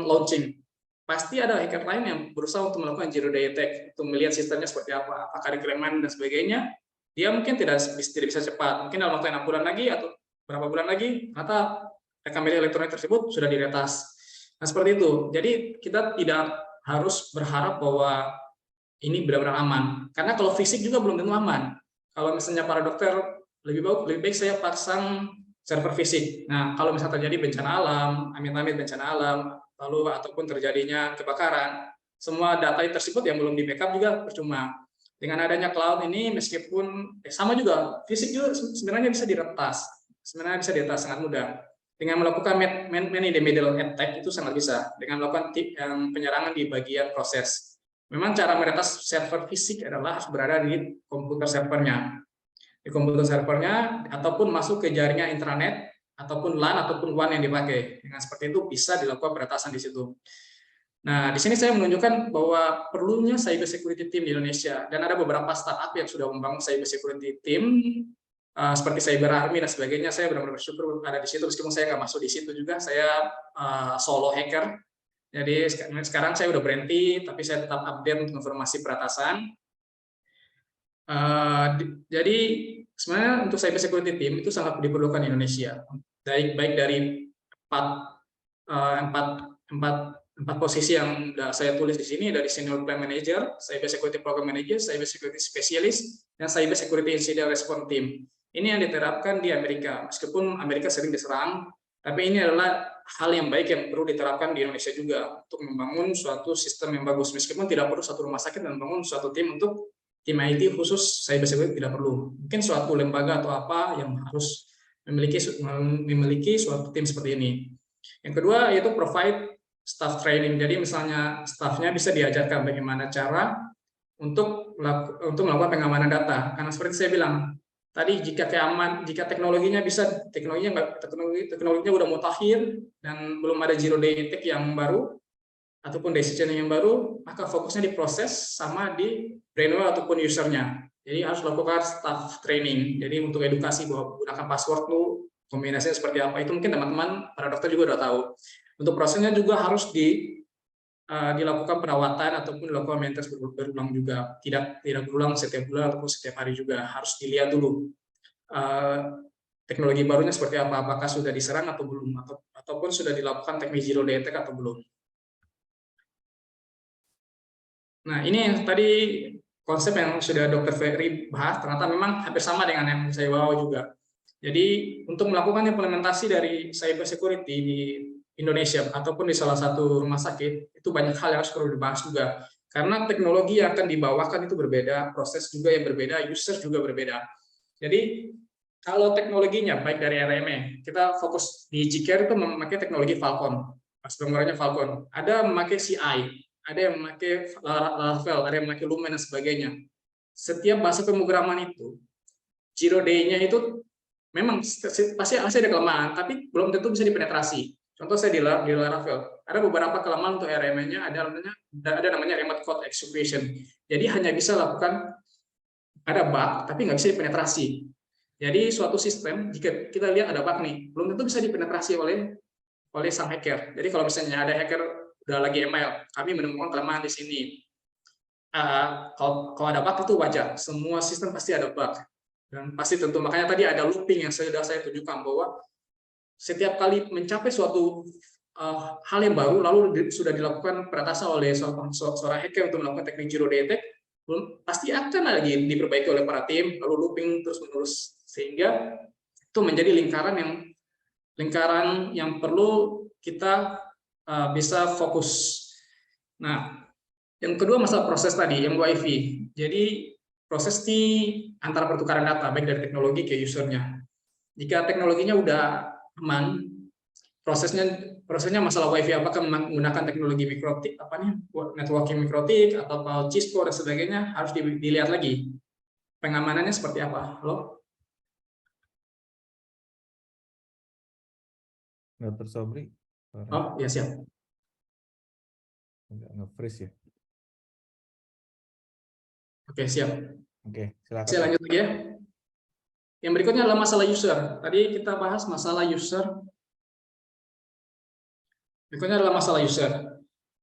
launching. Pasti ada hacker lain yang berusaha untuk melakukan zero day attack, untuk melihat sistemnya seperti apa, apakah ada kelemahan dan sebagainya. Dia mungkin tidak bisa cepat, mungkin dalam waktu 6 bulan lagi atau berapa bulan lagi, ternyata rekam medis elektronik tersebut sudah diretas. Nah, seperti itu. Jadi kita tidak harus berharap bahwa ini benar-benar aman. Karena kalau fisik juga belum tentu aman. Kalau misalnya para dokter lebih baik saya pasang server fisik. Nah, kalau misalnya terjadi bencana alam, amit-amit bencana alam, lalu ataupun terjadinya kebakaran, semua data tersebut yang belum di backup juga percuma. Dengan adanya cloud ini, meskipun sama juga, fisik juga sebenarnya bisa diretas. Sebenarnya bisa diretas sangat mudah. Dengan melakukan man in the middle attack itu sangat bisa. Dengan melakukan penyerangan di bagian proses. Memang cara meretas server fisik adalah harus berada di komputer servernya. Di komputer servernya, ataupun masuk ke jaringan intranet, ataupun LAN, ataupun WAN yang dipakai. Dengan seperti itu bisa dilakukan peretasan di situ. Nah, di sini saya menunjukkan bahwa perlunya cyber security team di Indonesia. Dan ada beberapa startup yang sudah membangun cyber security team, seperti Cyber Army dan sebagainya. Saya benar-benar bersyukur ada di situ, meskipun saya nggak masuk di situ juga. Saya solo hacker. Jadi sekarang saya udah berhenti, tapi saya tetap update untuk informasi peretasan. Jadi sebenarnya untuk cyber security team itu sangat diperlukan di Indonesia, baik dari empat posisi yang saya tulis di sini, dari senior plan manager, cyber security program manager, cyber security specialist, dan cyber security incident response team. Ini yang diterapkan di Amerika, meskipun Amerika sering diserang, tapi ini adalah hal yang baik yang perlu diterapkan di Indonesia juga untuk membangun suatu sistem yang bagus, meskipun tidak perlu satu rumah sakit dan membangun suatu tim untuk tim IT khusus cyber security tidak perlu. Mungkin suatu lembaga atau apa yang harus memiliki suatu tim seperti ini. Yang kedua yaitu provide staff training. Jadi misalnya staffnya bisa diajarkan bagaimana cara untuk melakukan pengamanan data. Karena seperti saya bilang tadi, jika teknologinya udah mutakhir dan belum ada zero day attack yang baru ataupun decision yang baru, maka fokusnya di proses sama di brainware ataupun usernya. Jadi harus lakukan staff training. Jadi untuk edukasi bahwa gunakan password itu kombinasinya seperti apa, itu mungkin teman-teman para dokter juga udah tahu. Untuk prosesnya juga harus dilakukan perawatan ataupun dilakukan maintenance berulang juga. Tidak berulang setiap bulan ataupun setiap hari juga. Harus dilihat dulu teknologi barunya seperti apa, apakah sudah diserang atau belum, ataupun sudah dilakukan teknik zero day attack atau belum. Nah, ini yang tadi konsep yang sudah Dr. Ferry bahas, ternyata memang hampir sama dengan yang saya bawa juga. Jadi, untuk melakukan implementasi dari cyber security di Indonesia ataupun di salah satu rumah sakit, itu banyak hal yang harus perlu dibahas juga. Karena teknologi yang akan dibawakan itu berbeda, proses juga yang berbeda, user juga berbeda. Jadi, kalau teknologinya, baik dari RME, kita fokus di G-Care itu memakai teknologi Falcon, firmware-nya Falcon. Ada memakai CI, ada yang memakai Laravel, ada yang memakai Lumen dan sebagainya. Setiap bahasa pemrograman itu, zero day-nya itu memang pasti ada kelemahan, tapi belum tentu bisa dipenetrasi. Contoh saya di Laravel, ada beberapa kelemahan untuk RME-nya, ada namanya remote code execution. Jadi hanya bisa lakukan, ada bug, tapi nggak bisa dipenetrasi. Jadi suatu sistem, jika kita lihat ada bug nih, belum tentu bisa dipenetrasi oleh sang hacker. Jadi kalau misalnya ada hacker udah lagi email, kami menemukan kelemahan di sini. Kalau ada bug itu wajar, semua sistem pasti ada bug. Dan pasti tentu, makanya tadi ada looping yang sudah saya tunjukkan bahwa setiap kali mencapai suatu hal yang baru, lalu sudah dilakukan peretasan oleh seorang hacker untuk melakukan teknik zero day attack, pasti akan lagi diperbaiki oleh para tim, lalu looping terus-menerus, sehingga itu menjadi lingkaran yang perlu kita bisa fokus. Nah, yang kedua masalah proses tadi, yang WiFi. Jadi proses di antara pertukaran data baik dari teknologi ke usernya. Jika teknologinya udah aman, prosesnya masalah WiFi apakah menggunakan teknologi mikrotik, networking mikrotik atau Cisco dan sebagainya, harus dilihat lagi pengamanannya seperti apa. Halo? Dr. Sobri. Oh, ya siap. Enggak nge-freeze ya. Oke, siap. Oke, silakan. Saya lanjut lagi ya. Yang berikutnya adalah masalah user. Tadi kita bahas masalah user. Berikutnya adalah masalah user.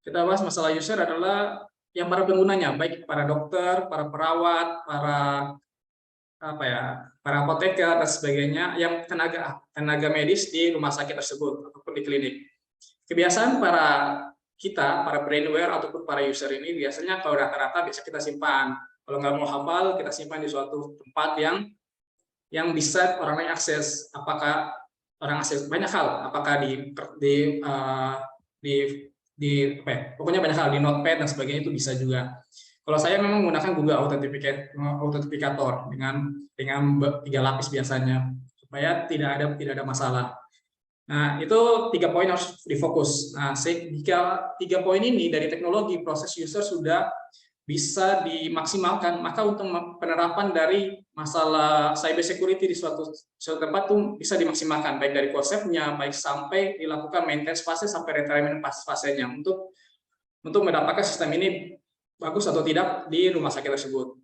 Kita bahas masalah user adalah yang para penggunanya, baik para dokter, para perawat, para apoteker dan sebagainya, yang tenaga medis di rumah sakit tersebut ataupun di klinik. Kebiasaan para brainware ataupun para user ini biasanya kalau rata-rata bisa kita simpan. Kalau nggak mau hafal, kita simpan di suatu tempat yang bisa orang lain akses. Apakah orang asing, banyak hal, apakah pokoknya banyak hal di Notepad dan sebagainya itu bisa juga. Kalau saya memang menggunakan Google Authenticator dengan 3 lapis biasanya supaya tidak ada masalah. Nah, itu 3 poin harus difokus. Nah, jika 3 poin ini dari teknologi proses user sudah bisa dimaksimalkan, maka untuk penerapan dari masalah cyber security di suatu tempat itu bisa dimaksimalkan, baik dari konsepnya, baik sampai dilakukan maintenance fase sampai retirement fasenya untuk mendapatkan sistem ini bagus atau tidak di rumah sakit tersebut.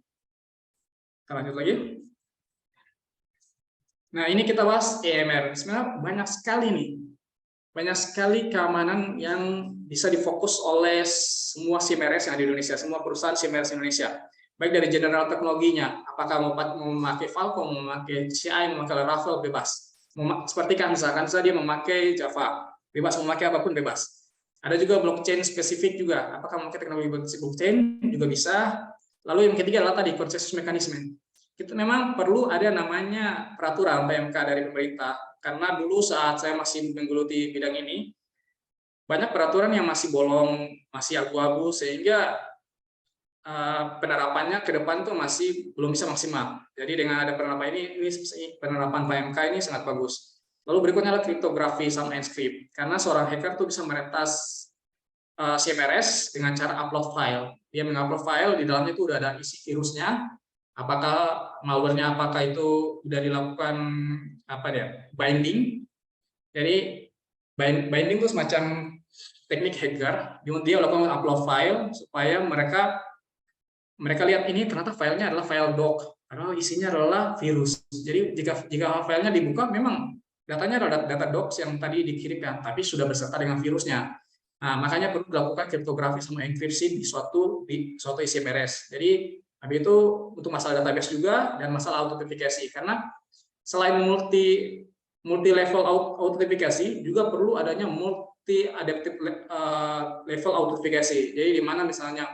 Kita lanjut lagi. Nah, ini kita bahas EMR. Sebenarnya banyak sekali keamanan yang bisa difokus oleh semua CMRS yang ada di Indonesia, semua perusahaan CMRS Indonesia. Baik dari general teknologinya, apakah mau memakai Falcon, mau memakai CI, mau memakai Laravel, bebas. Seperti Kansa dia memakai Java, bebas, memakai apapun bebas. Ada juga blockchain spesifik juga, apakah memakai teknologi blockchain juga bisa. Lalu yang ketiga adalah tadi konsensus mekanisme. Kita memang perlu ada namanya peraturan PMK dari pemerintah, karena dulu saat saya masih menggeluti bidang ini, banyak peraturan yang masih bolong, masih abu-abu, sehingga penerapannya ke depan tuh masih belum bisa maksimal. Jadi dengan ada penerapan ini penerapan PMK ini sangat bagus. Lalu berikutnya adalah kriptografi sama encrypt, karena seorang hacker tuh bisa meretas CMRS dengan cara upload file. Dia mengupload file, di dalamnya itu udah ada isi virusnya, apakah malware-nya, apakah itu sudah dilakukan binding. Jadi binding itu semacam teknik hacker, dia melakukan upload file supaya mereka lihat ini ternyata filenya adalah file doc, padahal isinya adalah virus. Jadi jika filenya dibuka, memang datanya adalah data docs yang tadi dikirimkan, tapi sudah berserta dengan virusnya. Nah, makanya perlu dilakukan kriptografi sama enkripsi di suatu CMRS. Jadi habis itu untuk masalah database juga dan masalah autentifikasi, karena selain multi level autentifikasi juga perlu adanya multi adaptive level autentifikasi. Jadi di mana misalnya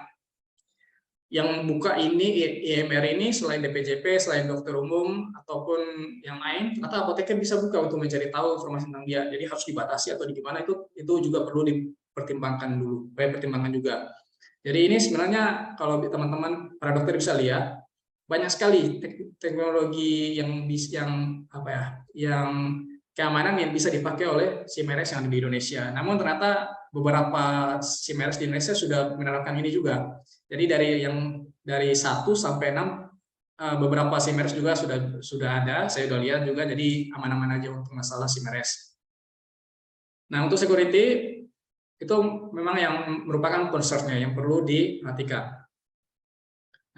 yang buka ini EMR ini selain DPJP, selain dokter umum ataupun yang lain, ternyata apoteker bisa buka untuk mencari tahu informasi tentang dia. Jadi harus dibatasi atau di gimana, itu juga perlu dipertimbangkan dulu, pertimbangan juga. Jadi ini sebenarnya kalau teman-teman para dokter bisa lihat, banyak sekali teknologi yang keamanan yang bisa dipakai oleh CMRS yang ada di Indonesia. Namun ternyata beberapa CMRS di Indonesia sudah menerapkan ini juga. Jadi dari 1 sampai 6 beberapa CMRS juga sudah ada, saya sudah lihat juga, jadi aman-aman aja untuk masalah CMRS. Nah, untuk security itu memang yang merupakan concern-nya yang perlu diperhatikan.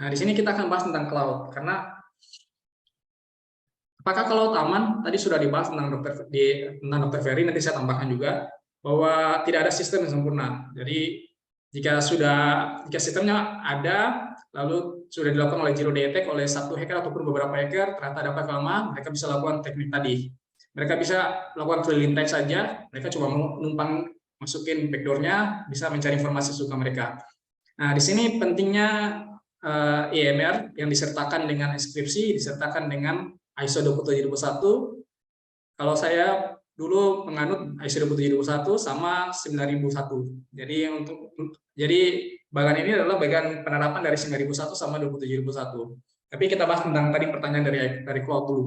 Nah, di sini kita akan bahas tentang cloud, karena apakah cloud aman? Tadi sudah dibahas tentang Dr. Ferry, nanti saya tambahkan juga bahwa tidak ada sistem yang sempurna. Jadi jika sistemnya ada, lalu sudah dilakukan oleh zero day attack oleh satu hacker ataupun beberapa hacker, ternyata ada kelemahan, mereka bisa lakukan teknik tadi. Mereka bisa lakukan clean text saja, mereka cuma numpang masukin backdoor-nya, bisa mencari informasi suka mereka. Nah, di sini pentingnya EMR yang disertakan dengan inskripsi, disertakan dengan ISO 27001. Kalau saya dulu menganut ISO 27001 sama 9001. Jadi bagian ini adalah bagian penerapan dari 9001 sama 27001. Tapi kita bahas tentang tadi pertanyaan dari cloud dulu.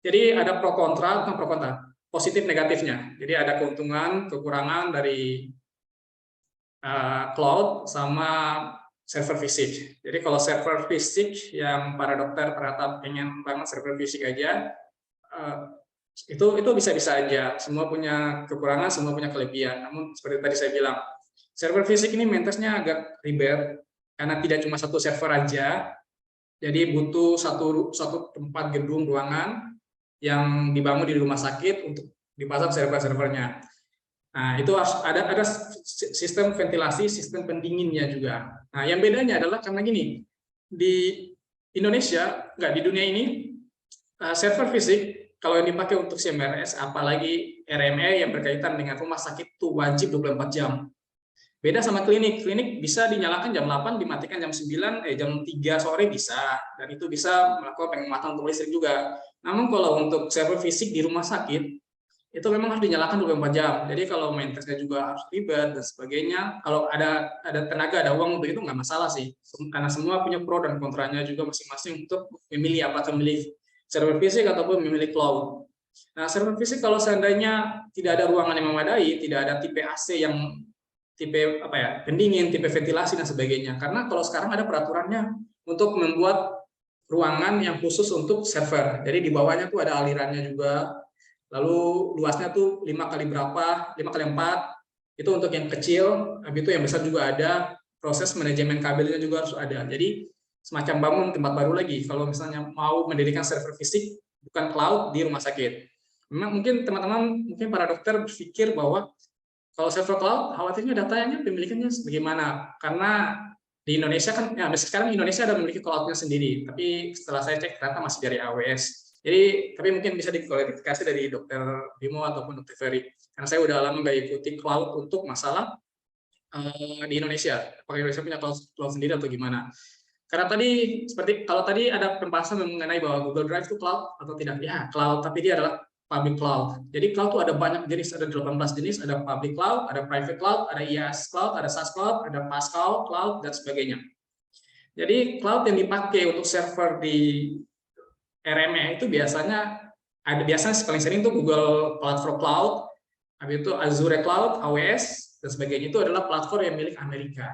Jadi ada pro kontra, bukan pro kontra, positif negatifnya. Jadi ada keuntungan, kekurangan dari cloud sama server fisik. Jadi kalau server fisik yang para dokter ternyata pengen banget server fisik aja, itu bisa-bisa aja. Semua punya kekurangan, semua punya kelebihan. Namun seperti tadi saya bilang, server fisik ini maintenance-nya agak ribet karena tidak cuma satu server aja. Jadi butuh satu tempat gedung ruangan yang dibangun di rumah sakit untuk dipasang server-servernya. Nah, itu harus ada sistem ventilasi, sistem pendinginnya juga. Nah, yang bedanya adalah karena gini, di Indonesia, di dunia ini, server fisik kalau yang dipakai untuk CMRS, apalagi RME yang berkaitan dengan rumah sakit itu wajib 24 jam. Beda sama klinik bisa dinyalakan jam 8, dimatikan jam 9, jam 3 sore bisa, dan itu bisa melakukan penghematan untuk listrik juga. Namun kalau untuk server fisik di rumah sakit, itu memang harus dinyalakan 24 jam. Jadi kalau maintenance-nya juga harus ribet dan sebagainya. Kalau ada tenaga, ada uang untuk itu nggak masalah sih. Karena semua punya pro dan kontranya juga masing-masing untuk memilih apakah memilih server fisik ataupun memilih cloud. Nah, server fisik kalau seandainya tidak ada ruangan yang memadai, tidak ada tipe AC yang tipe pendingin, tipe ventilasi dan sebagainya. Karena kalau sekarang ada peraturannya untuk membuat ruangan yang khusus untuk server. Jadi di bawahnya tuh ada alirannya juga. Lalu luasnya tuh 5 kali berapa, 5 kali 4, itu untuk yang kecil, habis itu yang besar juga ada, proses manajemen kabelnya juga harus ada. Jadi semacam bangun tempat baru lagi, kalau misalnya mau mendirikan server fisik, bukan cloud di rumah sakit. Memang mungkin teman-teman, mungkin para dokter berpikir bahwa kalau server cloud, khawatirnya datanya pemilikannya bagaimana, karena di Indonesia kan, ya sekarang Indonesia ada memiliki cloud-nya sendiri, tapi setelah saya cek ternyata masih dari AWS. Jadi, tapi mungkin bisa diklarifikasi dari Dokter Bimo ataupun Dokter Ferry. Karena saya udah lama nggak ikuti cloud untuk masalah di Indonesia. Apakah Indonesia punya cloud sendiri atau gimana? Karena tadi, seperti kalau tadi ada pembahasan mengenai bahwa Google Drive itu cloud atau tidak. Ya, cloud, tapi dia adalah public cloud. Jadi cloud itu ada banyak jenis, ada 18 jenis, ada public cloud, ada private cloud, ada IaaS cloud, ada SaaS cloud, ada PaaS cloud, dan sebagainya. Jadi cloud yang dipakai untuk server di RME itu biasanya paling sering itu Google Platform Cloud, habis itu Azure Cloud, AWS dan sebagainya, itu adalah platform yang milik Amerika.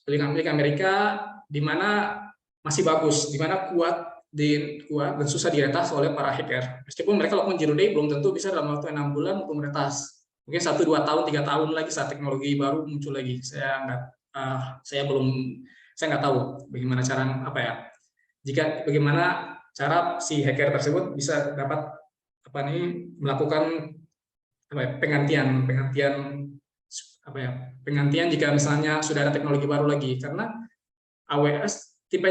Milik Amerika di mana masih bagus, di mana kuat dan susah diretas oleh para hacker. Meskipun mereka lakukan zero day, belum tentu bisa dalam waktu 6 bulan untuk meretas. Mungkin 1, 2 tahun, 3 tahun lagi saat teknologi baru muncul lagi. Saya nggak tahu bagaimana cara bagaimana cara si hacker tersebut bisa dapat melakukan penggantian jika misalnya sudah ada teknologi baru lagi, karena AWS tipe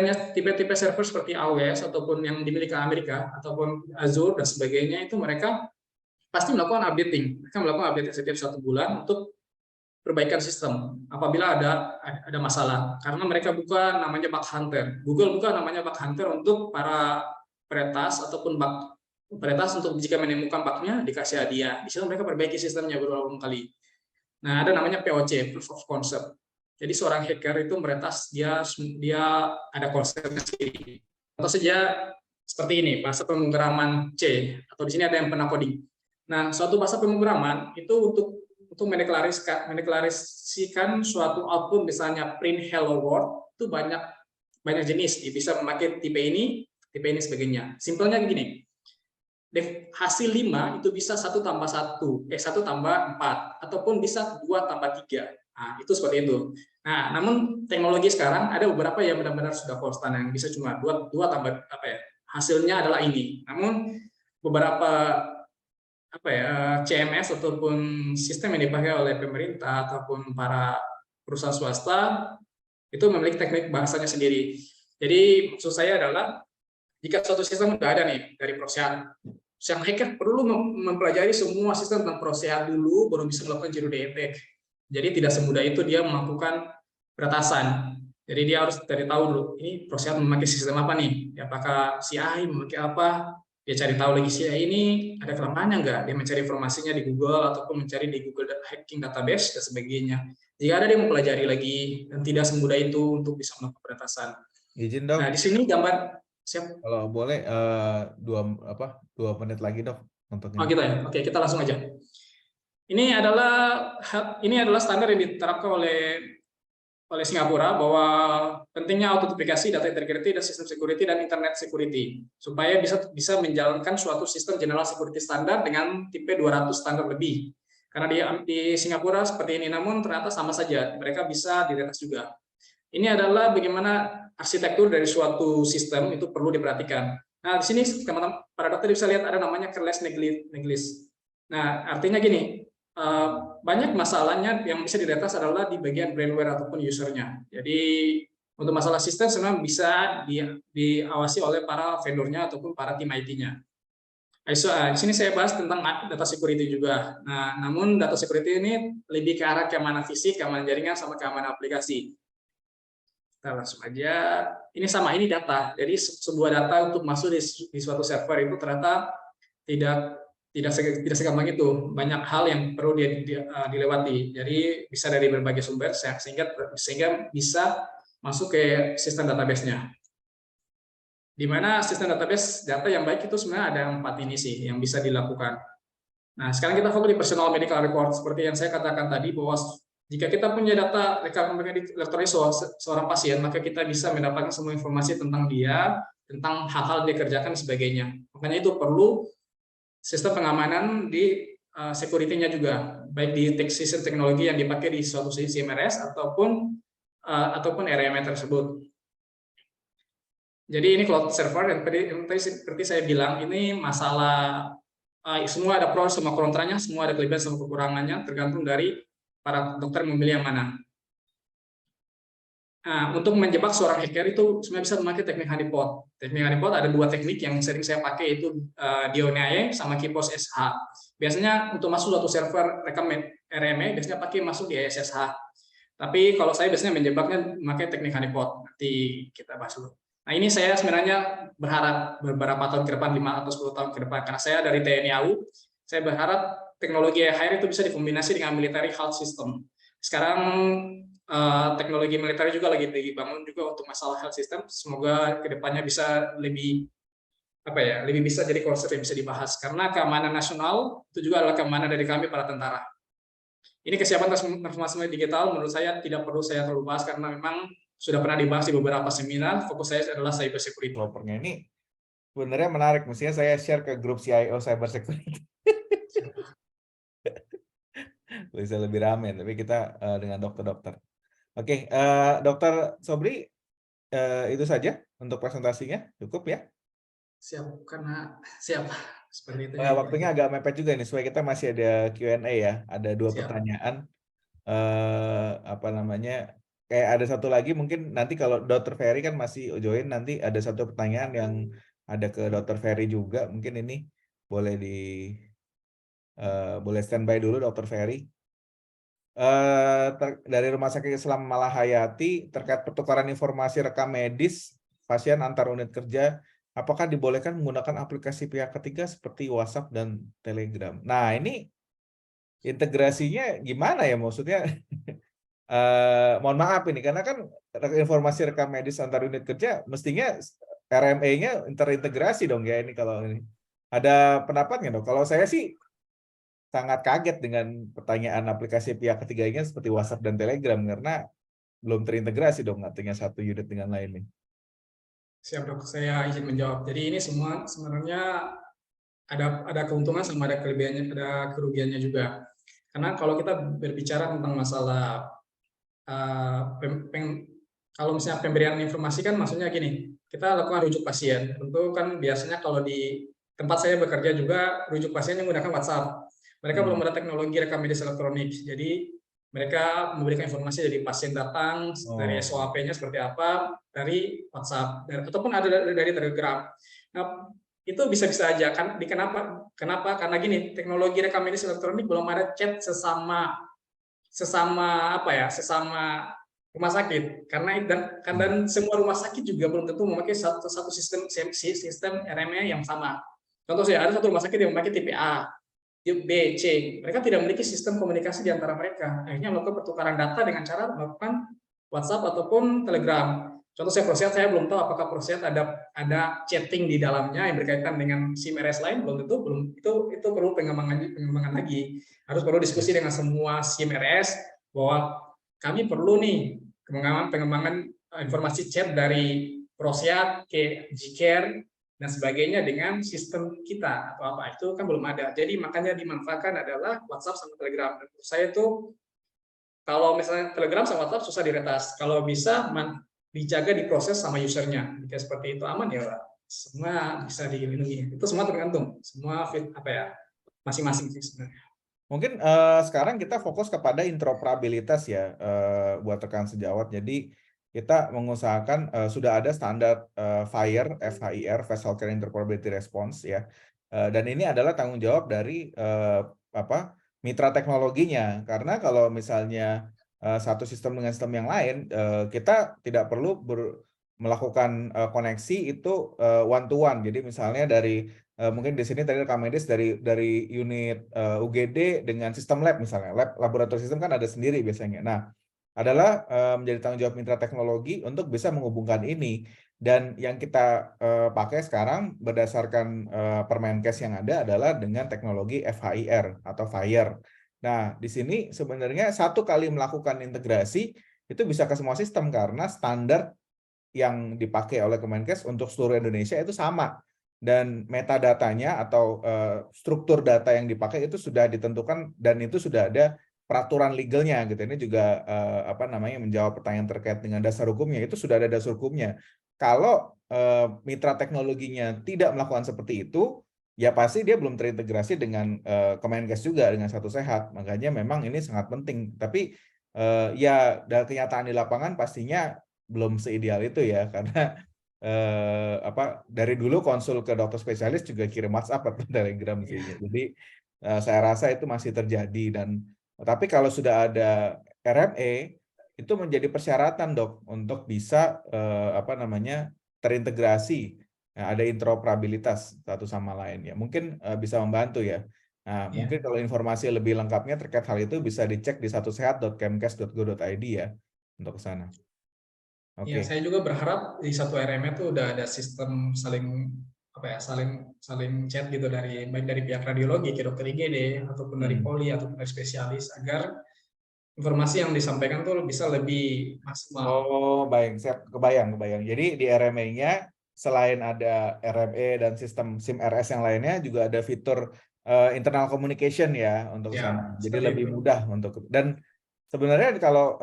server seperti AWS ataupun yang dimiliki Amerika ataupun Azure dan sebagainya, itu mereka pasti melakukan updating. Mereka melakukan update setiap 1 bulan untuk perbaikan sistem apabila ada masalah, karena mereka buka namanya bug hunter. Google buka namanya bug hunter untuk para peretas ataupun bug peretas, untuk jika menemukan bugnya dikasih hadiah. Di situ mereka perbaiki sistemnya berulang kali. Nah, ada namanya POC, proof of concept. Jadi seorang hacker itu meretas, dia ada konsepnya sendiri. Atau saja seperti ini, bahasa pemrograman C, atau di sini ada yang pernah coding. Nah, suatu bahasa pemrograman itu untuk mendeklarasikan suatu output, misalnya print hello world, itu banyak jenis. Bisa memakai tipe ini sebagainya. Simpelnya begini, hasil 5 itu bisa 1 tambah 1 tambah 4, ataupun bisa 2 tambah 3. Nah, itu seperti itu. Nah, namun teknologi sekarang ada beberapa yang benar-benar sudah konstan, yang bisa cuma 2 tambah hasilnya adalah ini. Namun beberapa CMS ataupun sistem yang dipakai oleh pemerintah ataupun para perusahaan swasta itu memiliki teknik bahasanya sendiri. Jadi maksud saya adalah jika suatu sistem sudah ada nih dari perusahaan, sang hacker perlu mempelajari semua sistem tentang perusahaan dulu baru bisa melakukan zero day attack. Jadi tidak semudah itu dia melakukan peretasan. Jadi dia harus cari tahu dulu, ini perusahaan memakai sistem apa nih? Apakah CI memakai apa? Dia cari tahu lagi CI ini ada kelemahannya nggak? Dia mencari informasinya di Google ataupun mencari di Google Hacking Database dan sebagainya. Jika ada dia mempelajari lagi, dan tidak semudah itu untuk bisa melakukan peretasan. Izin dok. Nah, di sini gambar. Siap. Kalau boleh 2 menit lagi dok untuk ini. Oh gitu ya. Oke, kita langsung aja. Ini adalah standar yang diterapkan oleh Singapura, bahwa pentingnya autentifikasi data integrity dan sistem security dan internet security supaya bisa menjalankan suatu sistem general security standar dengan tipe 200 standar lebih. Karena di Singapura seperti ini, namun ternyata sama saja, mereka bisa diretas juga. Ini adalah bagaimana arsitektur dari suatu sistem itu perlu diperhatikan. Nah, di sini teman-teman para dokter bisa lihat ada namanya careless neglect. Nah, artinya gini, banyak masalahnya yang bisa diretas adalah di bagian brainware ataupun usernya. Jadi untuk masalah sistem sebenarnya bisa diawasi oleh para vendornya ataupun para tim IT-nya. Di sini saya bahas tentang data security juga. Nah, namun data security ini lebih ke arah keamanan fisik, keamanan jaringan, sama keamanan aplikasi. Kita langsung aja. Ini sama, ini data. Jadi sebuah data untuk masuk di suatu server itu ternyata tidak tidak segampang itu. Banyak hal yang perlu dilewati. Jadi bisa dari berbagai sumber sehingga bisa masuk ke sistem database-nya. Di mana sistem database data yang baik itu sebenarnya ada 4 ini sih yang bisa dilakukan. Nah, sekarang kita fokus di personal medical record. Seperti yang saya katakan tadi, bahwa jika kita punya data rekaman elektronik seorang pasien, maka kita bisa mendapatkan semua informasi tentang dia, tentang hal-hal dia kerjakan dan sebagainya. Makanya itu perlu sistem pengamanan di security-nya juga, baik di sistem teknologi yang dipakai di suatu CMRS ataupun RMA tersebut. Jadi ini cloud server, dan tadi seperti saya bilang, ini masalah semua ada pro sama kontranya, semua ada kelebihan sama kekurangannya, tergantung dari para dokter memilih yang mana. Nah, untuk menjebak seorang hacker itu sebenarnya bisa memakai teknik honeypot. Teknik honeypot ada 2 teknik yang sering saya pakai, itu Dionae sama Kipos SH. Biasanya untuk masuk suatu server rekam RMA biasanya masuk di SSH. Tapi kalau saya biasanya menjebaknya memakai teknik honeypot. Nanti kita bahas dulu. Nah, ini saya sebenarnya berharap beberapa tahun ke depan, 5 atau 10 tahun ke depan, karena saya dari TNI AU, saya berharap teknologi HR itu bisa dikombinasi dengan military health system. Sekarang teknologi militer juga lagi dibangun juga untuk masalah health system. Semoga kedepannya bisa lebih bisa jadi konsep yang bisa dibahas, karena keamanan nasional itu juga adalah keamanan dari kami para tentara. Ini kesiapan transformasi digital menurut saya tidak perlu saya terlalu bahas, karena memang sudah pernah dibahas di beberapa seminar. Fokus saya adalah cyber security. Developernya ini sebenarnya menarik, mestinya saya share ke grup CIO cyber security. Bisa lebih ramai, tapi kita dengan dokter-dokter. Oke, Dokter Sobri, itu saja untuk presentasinya, cukup ya? Siap, karena siap seperti itu. Waktunya agak mepet juga nih, supaya kita masih ada Q&A ya. Ada 2 pertanyaan. Kayak ada satu lagi, mungkin nanti kalau Dr. Ferry kan masih join, nanti ada satu pertanyaan yang ada ke Dr. Ferry juga. Mungkin ini boleh boleh standby dulu, Dr. Ferry. Dari Rumah Sakit Islam Malahayati terkait pertukaran informasi rekam medis pasien antar unit kerja, apakah dibolehkan menggunakan aplikasi pihak ketiga seperti WhatsApp dan Telegram? Nah, ini integrasinya gimana ya, maksudnya? Mohon maaf ini, karena kan informasi rekam medis antar unit kerja mestinya RMA-nya terintegrasi dong ya, ini kalau ini. Ada pendapatnya dong? Kalau saya sih sangat kaget dengan pertanyaan aplikasi pihak ketiganya seperti WhatsApp dan Telegram, karena belum terintegrasi dong, artinya satu unit dengan lain nih. Siap dok, saya izin menjawab. Jadi ini semua sebenarnya ada keuntungan sama ada kelebihannya, ada kerugiannya juga. Karena kalau kita berbicara tentang masalah kalau misalnya pemberian informasi kan maksudnya gini, kita lakukan rujuk pasien. Tentu kan biasanya kalau di tempat saya bekerja juga rujuk pasien yang menggunakan WhatsApp. Mereka belum ada teknologi rekam medis elektronik. Jadi mereka memberikan informasi dari pasien datang, dari SOAP-nya seperti apa, dari WhatsApp, ataupun ada dari Telegram. Nah, itu bisa-bisa aja kan. Kenapa? Karena gini, teknologi rekam medis elektronik belum ada chat sesama rumah sakit. Dan semua rumah sakit juga belum tentu memakai satu sistem RMA yang sama. Contoh saya, ada satu rumah sakit yang memakai tipe A, tipe B, C. Mereka tidak memiliki sistem komunikasi di antara mereka. Akhirnya melakukan pertukaran data dengan cara melakukan WhatsApp ataupun Telegram. Contoh saya ProSehat, saya belum tahu apakah ProSehat ada chatting di dalamnya yang berkaitan dengan SIM-RS lain, itu perlu pengembangan lagi. Harus perlu diskusi dengan semua SIM-RS bahwa kami perlu nih pengembangan informasi chat dari ProSehat ke Gcare dan sebagainya dengan sistem kita atau apa, itu kan belum ada. Jadi makanya dimanfaatkan adalah WhatsApp sama Telegram. Dan menurut saya tuh kalau misalnya Telegram sama WhatsApp susah diretas, kalau bisa dijaga diproses sama usernya. Jika seperti itu aman ya semua bisa dilindungi. Itu semua tergantung, semua masing-masing sih sebenarnya. Mungkin sekarang kita fokus kepada interoperabilitas ya, buat rekan sejawat. Jadi kita mengusahakan sudah ada standar FHIR, Fast Healthcare Interoperability Response ya, dan ini adalah tanggung jawab dari mitra teknologinya. Karena kalau misalnya satu sistem dengan sistem yang lain, kita tidak perlu melakukan koneksi itu one to one. Jadi misalnya dari mungkin di sini tadi rekam medis dari unit UGD dengan sistem lab misalnya, lab laboratorium sistem kan ada sendiri biasanya. Nah, adalah menjadi tanggung jawab mitra teknologi untuk bisa menghubungkan ini. Dan yang kita pakai sekarang berdasarkan Permenkes yang ada adalah dengan teknologi FHIR atau FHIR. Nah, di sini sebenarnya satu kali melakukan integrasi itu bisa ke semua sistem karena standar yang dipakai oleh Kemenkes untuk seluruh Indonesia itu sama. Dan metadatanya atau struktur data yang dipakai itu sudah ditentukan dan itu sudah ada peraturan legalnya gitu. Ini juga apa namanya menjawab pertanyaan terkait dengan dasar hukumnya, itu sudah ada dasar hukumnya. Kalau mitra teknologinya tidak melakukan seperti itu, ya pasti dia belum terintegrasi dengan Kemenkes juga dengan Satu Sehat. Makanya memang ini sangat penting. Tapi ya dari kenyataan di lapangan pastinya belum seideal itu ya, karena apa dari dulu konsul ke dokter spesialis juga kirim WhatsApp atau Telegram sih. Jadi saya rasa itu masih terjadi. Dan tapi kalau sudah ada RME itu menjadi persyaratan dok untuk bisa apa namanya terintegrasi. Nah, ada interoperabilitas satu sama lain ya. Mungkin bisa membantu ya. Nah, mungkin kalau informasi lebih lengkapnya terkait hal itu bisa dicek di satusehat.kemkes.go.id ya untuk ke sana. Ya, Oke. saya juga berharap di satu RME itu udah ada sistem saling apa ya, saling chat gitu dari baik dari pihak radiologi ke dokter IGD ataupun dari poli ataupun dari spesialis agar informasi yang disampaikan tuh bisa lebih maksimal. Oh, baik, siap, kebayang. Jadi di RME-nya selain ada RME dan sistem SIM-RS yang lainnya juga ada fitur internal communication ya untuk Ya, sana. Jadi seperti lebih itu. mudah untuk dan sebenarnya kalau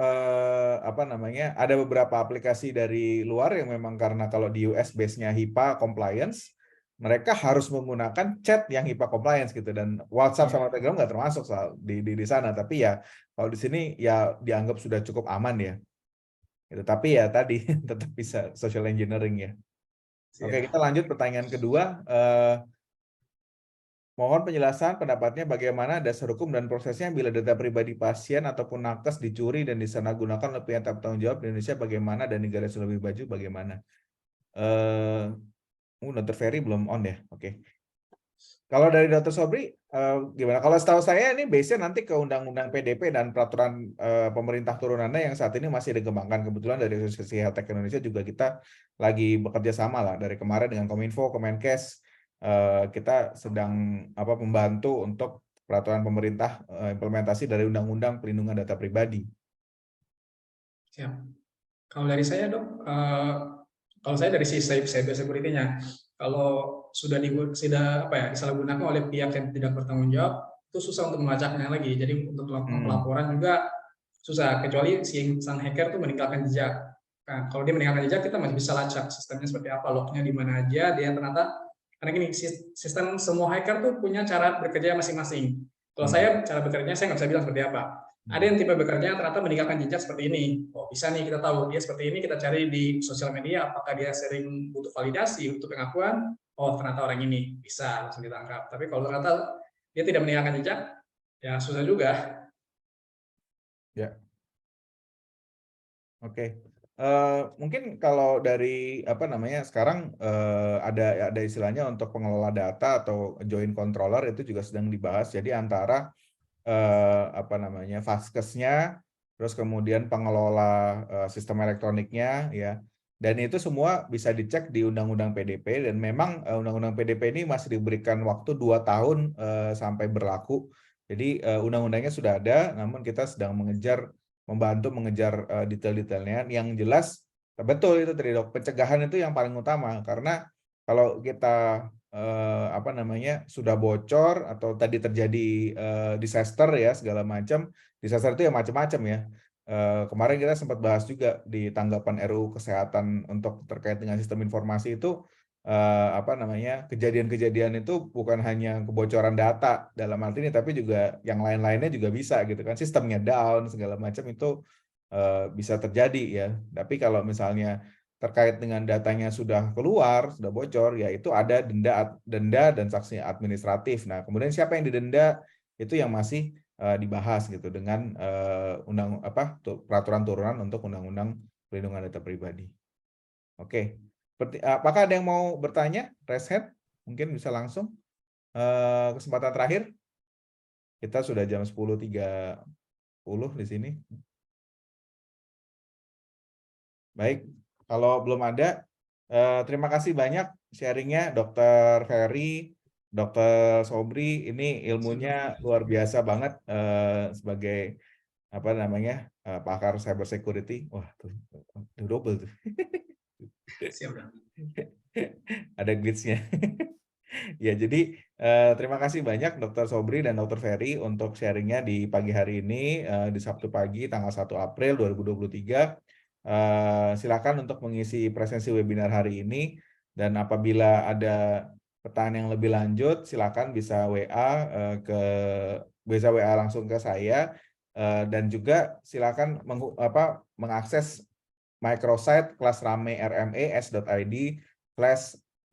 apa namanya ada beberapa aplikasi dari luar yang memang karena kalau di US base-nya HIPAA compliance, mereka harus menggunakan chat yang HIPAA compliance gitu dan WhatsApp sama Telegram nggak termasuk di sana. Tapi ya kalau di sini ya dianggap sudah cukup aman ya. Gitu. Tapi ya tadi tetap bisa social engineering ya. Oke, kita lanjut pertanyaan kedua. Mohon penjelasan pendapatnya bagaimana dasar hukum dan prosesnya bila data pribadi pasien ataupun nakes dicuri dan disalahgunakan oleh pihak bertanggung jawab di Indonesia bagaimana dan negara sudah lebih maju bagaimana? Dr. Ferry belum on ya? Oke. Kalau dari Dr. Sobri gimana? Kalau setahu saya ini base-nya nanti ke Undang-Undang PDP dan peraturan pemerintah turunannya yang saat ini masih dikembangkan. Kebetulan dari Asosiasi Health Tech Indonesia juga kita lagi bekerja sama lah dari kemarin dengan Kominfo, Kemenkes. Kita sedang membantu untuk peraturan pemerintah implementasi dari Undang-Undang Perlindungan Data Pribadi. Siap. Kalau dari saya dok, kalau saya dari sisi cyber security-nya, kalau sudah disalahgunakan oleh pihak yang tidak bertanggung jawab, itu susah untuk melacaknya lagi. Jadi untuk melakukan pelaporan juga susah, kecuali sang hacker itu meninggalkan jejak. Nah, kalau dia meninggalkan jejak, kita masih bisa lacak sistemnya seperti apa, lognya di mana aja, dia ternyata, karena gini, sistem semua hacker tuh punya cara bekerja masing-masing. Kalau saya, cara bekerjanya saya nggak bisa bilang seperti apa. Ada yang tipe bekerja ternyata meninggalkan jejak seperti ini. Oh, bisa nih kita tahu dia seperti ini, kita cari di sosial media apakah dia sering butuh validasi untuk pengakuan. Oh, ternyata orang ini bisa langsung ditangkap. Tapi kalau ternyata dia tidak meninggalkan jejak, ya susah juga. Ya. Oke. Mungkin kalau dari sekarang ada istilahnya untuk pengelola data atau joint controller itu juga sedang dibahas. Jadi antara Vaskesnya, terus kemudian pengelola sistem elektroniknya ya. Dan itu semua bisa dicek di Undang-Undang PDP dan memang Undang-Undang PDP ini masih diberikan waktu 2 tahun sampai berlaku. Jadi undang-undangnya sudah ada, namun kita sedang membantu mengejar detail-detailnya. Yang jelas betul itu tadi dok, pencegahan itu yang paling utama karena kalau kita sudah bocor atau tadi terjadi disaster ya segala macam, disaster itu ya macam-macam ya. Kemarin kita sempat bahas juga di tanggapan RUU Kesehatan untuk terkait dengan sistem informasi itu kejadian-kejadian itu bukan hanya kebocoran data dalam hal ini tapi juga yang lain-lainnya juga bisa gitu kan, sistemnya down segala macam itu bisa terjadi ya. Tapi kalau misalnya terkait dengan datanya sudah keluar, sudah bocor, ya itu ada denda dan sanksi administratif. Nah, kemudian siapa yang didenda itu yang masih dibahas gitu dengan peraturan turunan untuk Undang-Undang Perlindungan Data Pribadi. Oke. Apakah ada yang mau bertanya? Raise hand mungkin bisa langsung. Kesempatan terakhir. Kita sudah jam 10.30 di sini. Baik, kalau belum ada, terima kasih banyak sharingnya Dr. Ferry, Dr. Sobri. Ini ilmunya luar biasa banget sebagai apa namanya pakar cyber security. Wah, tuh double tuh. Siap, Dok. Ada glitch-nya. Ya, jadi terima kasih banyak Dr. Sobri dan Dr. Ferry untuk sharingnya di pagi hari ini, di Sabtu pagi tanggal 1 April 2023. Silakan untuk mengisi presensi webinar hari ini, dan apabila ada pertanyaan yang lebih lanjut, silakan bisa WA langsung ke saya, dan juga silakan mengakses microsite kelas rame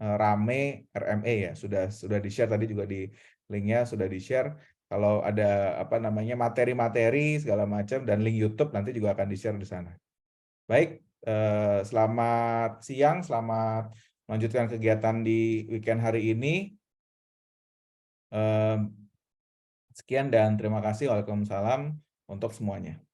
rame RME ya, sudah di-share tadi juga di linknya sudah di-share. Kalau ada apa namanya materi-materi segala macam dan link YouTube nanti juga akan di-share di sana. Baik, selamat siang, selamat melanjutkan kegiatan di weekend hari ini. Sekian dan terima kasih. Waalaikumsalam untuk semuanya.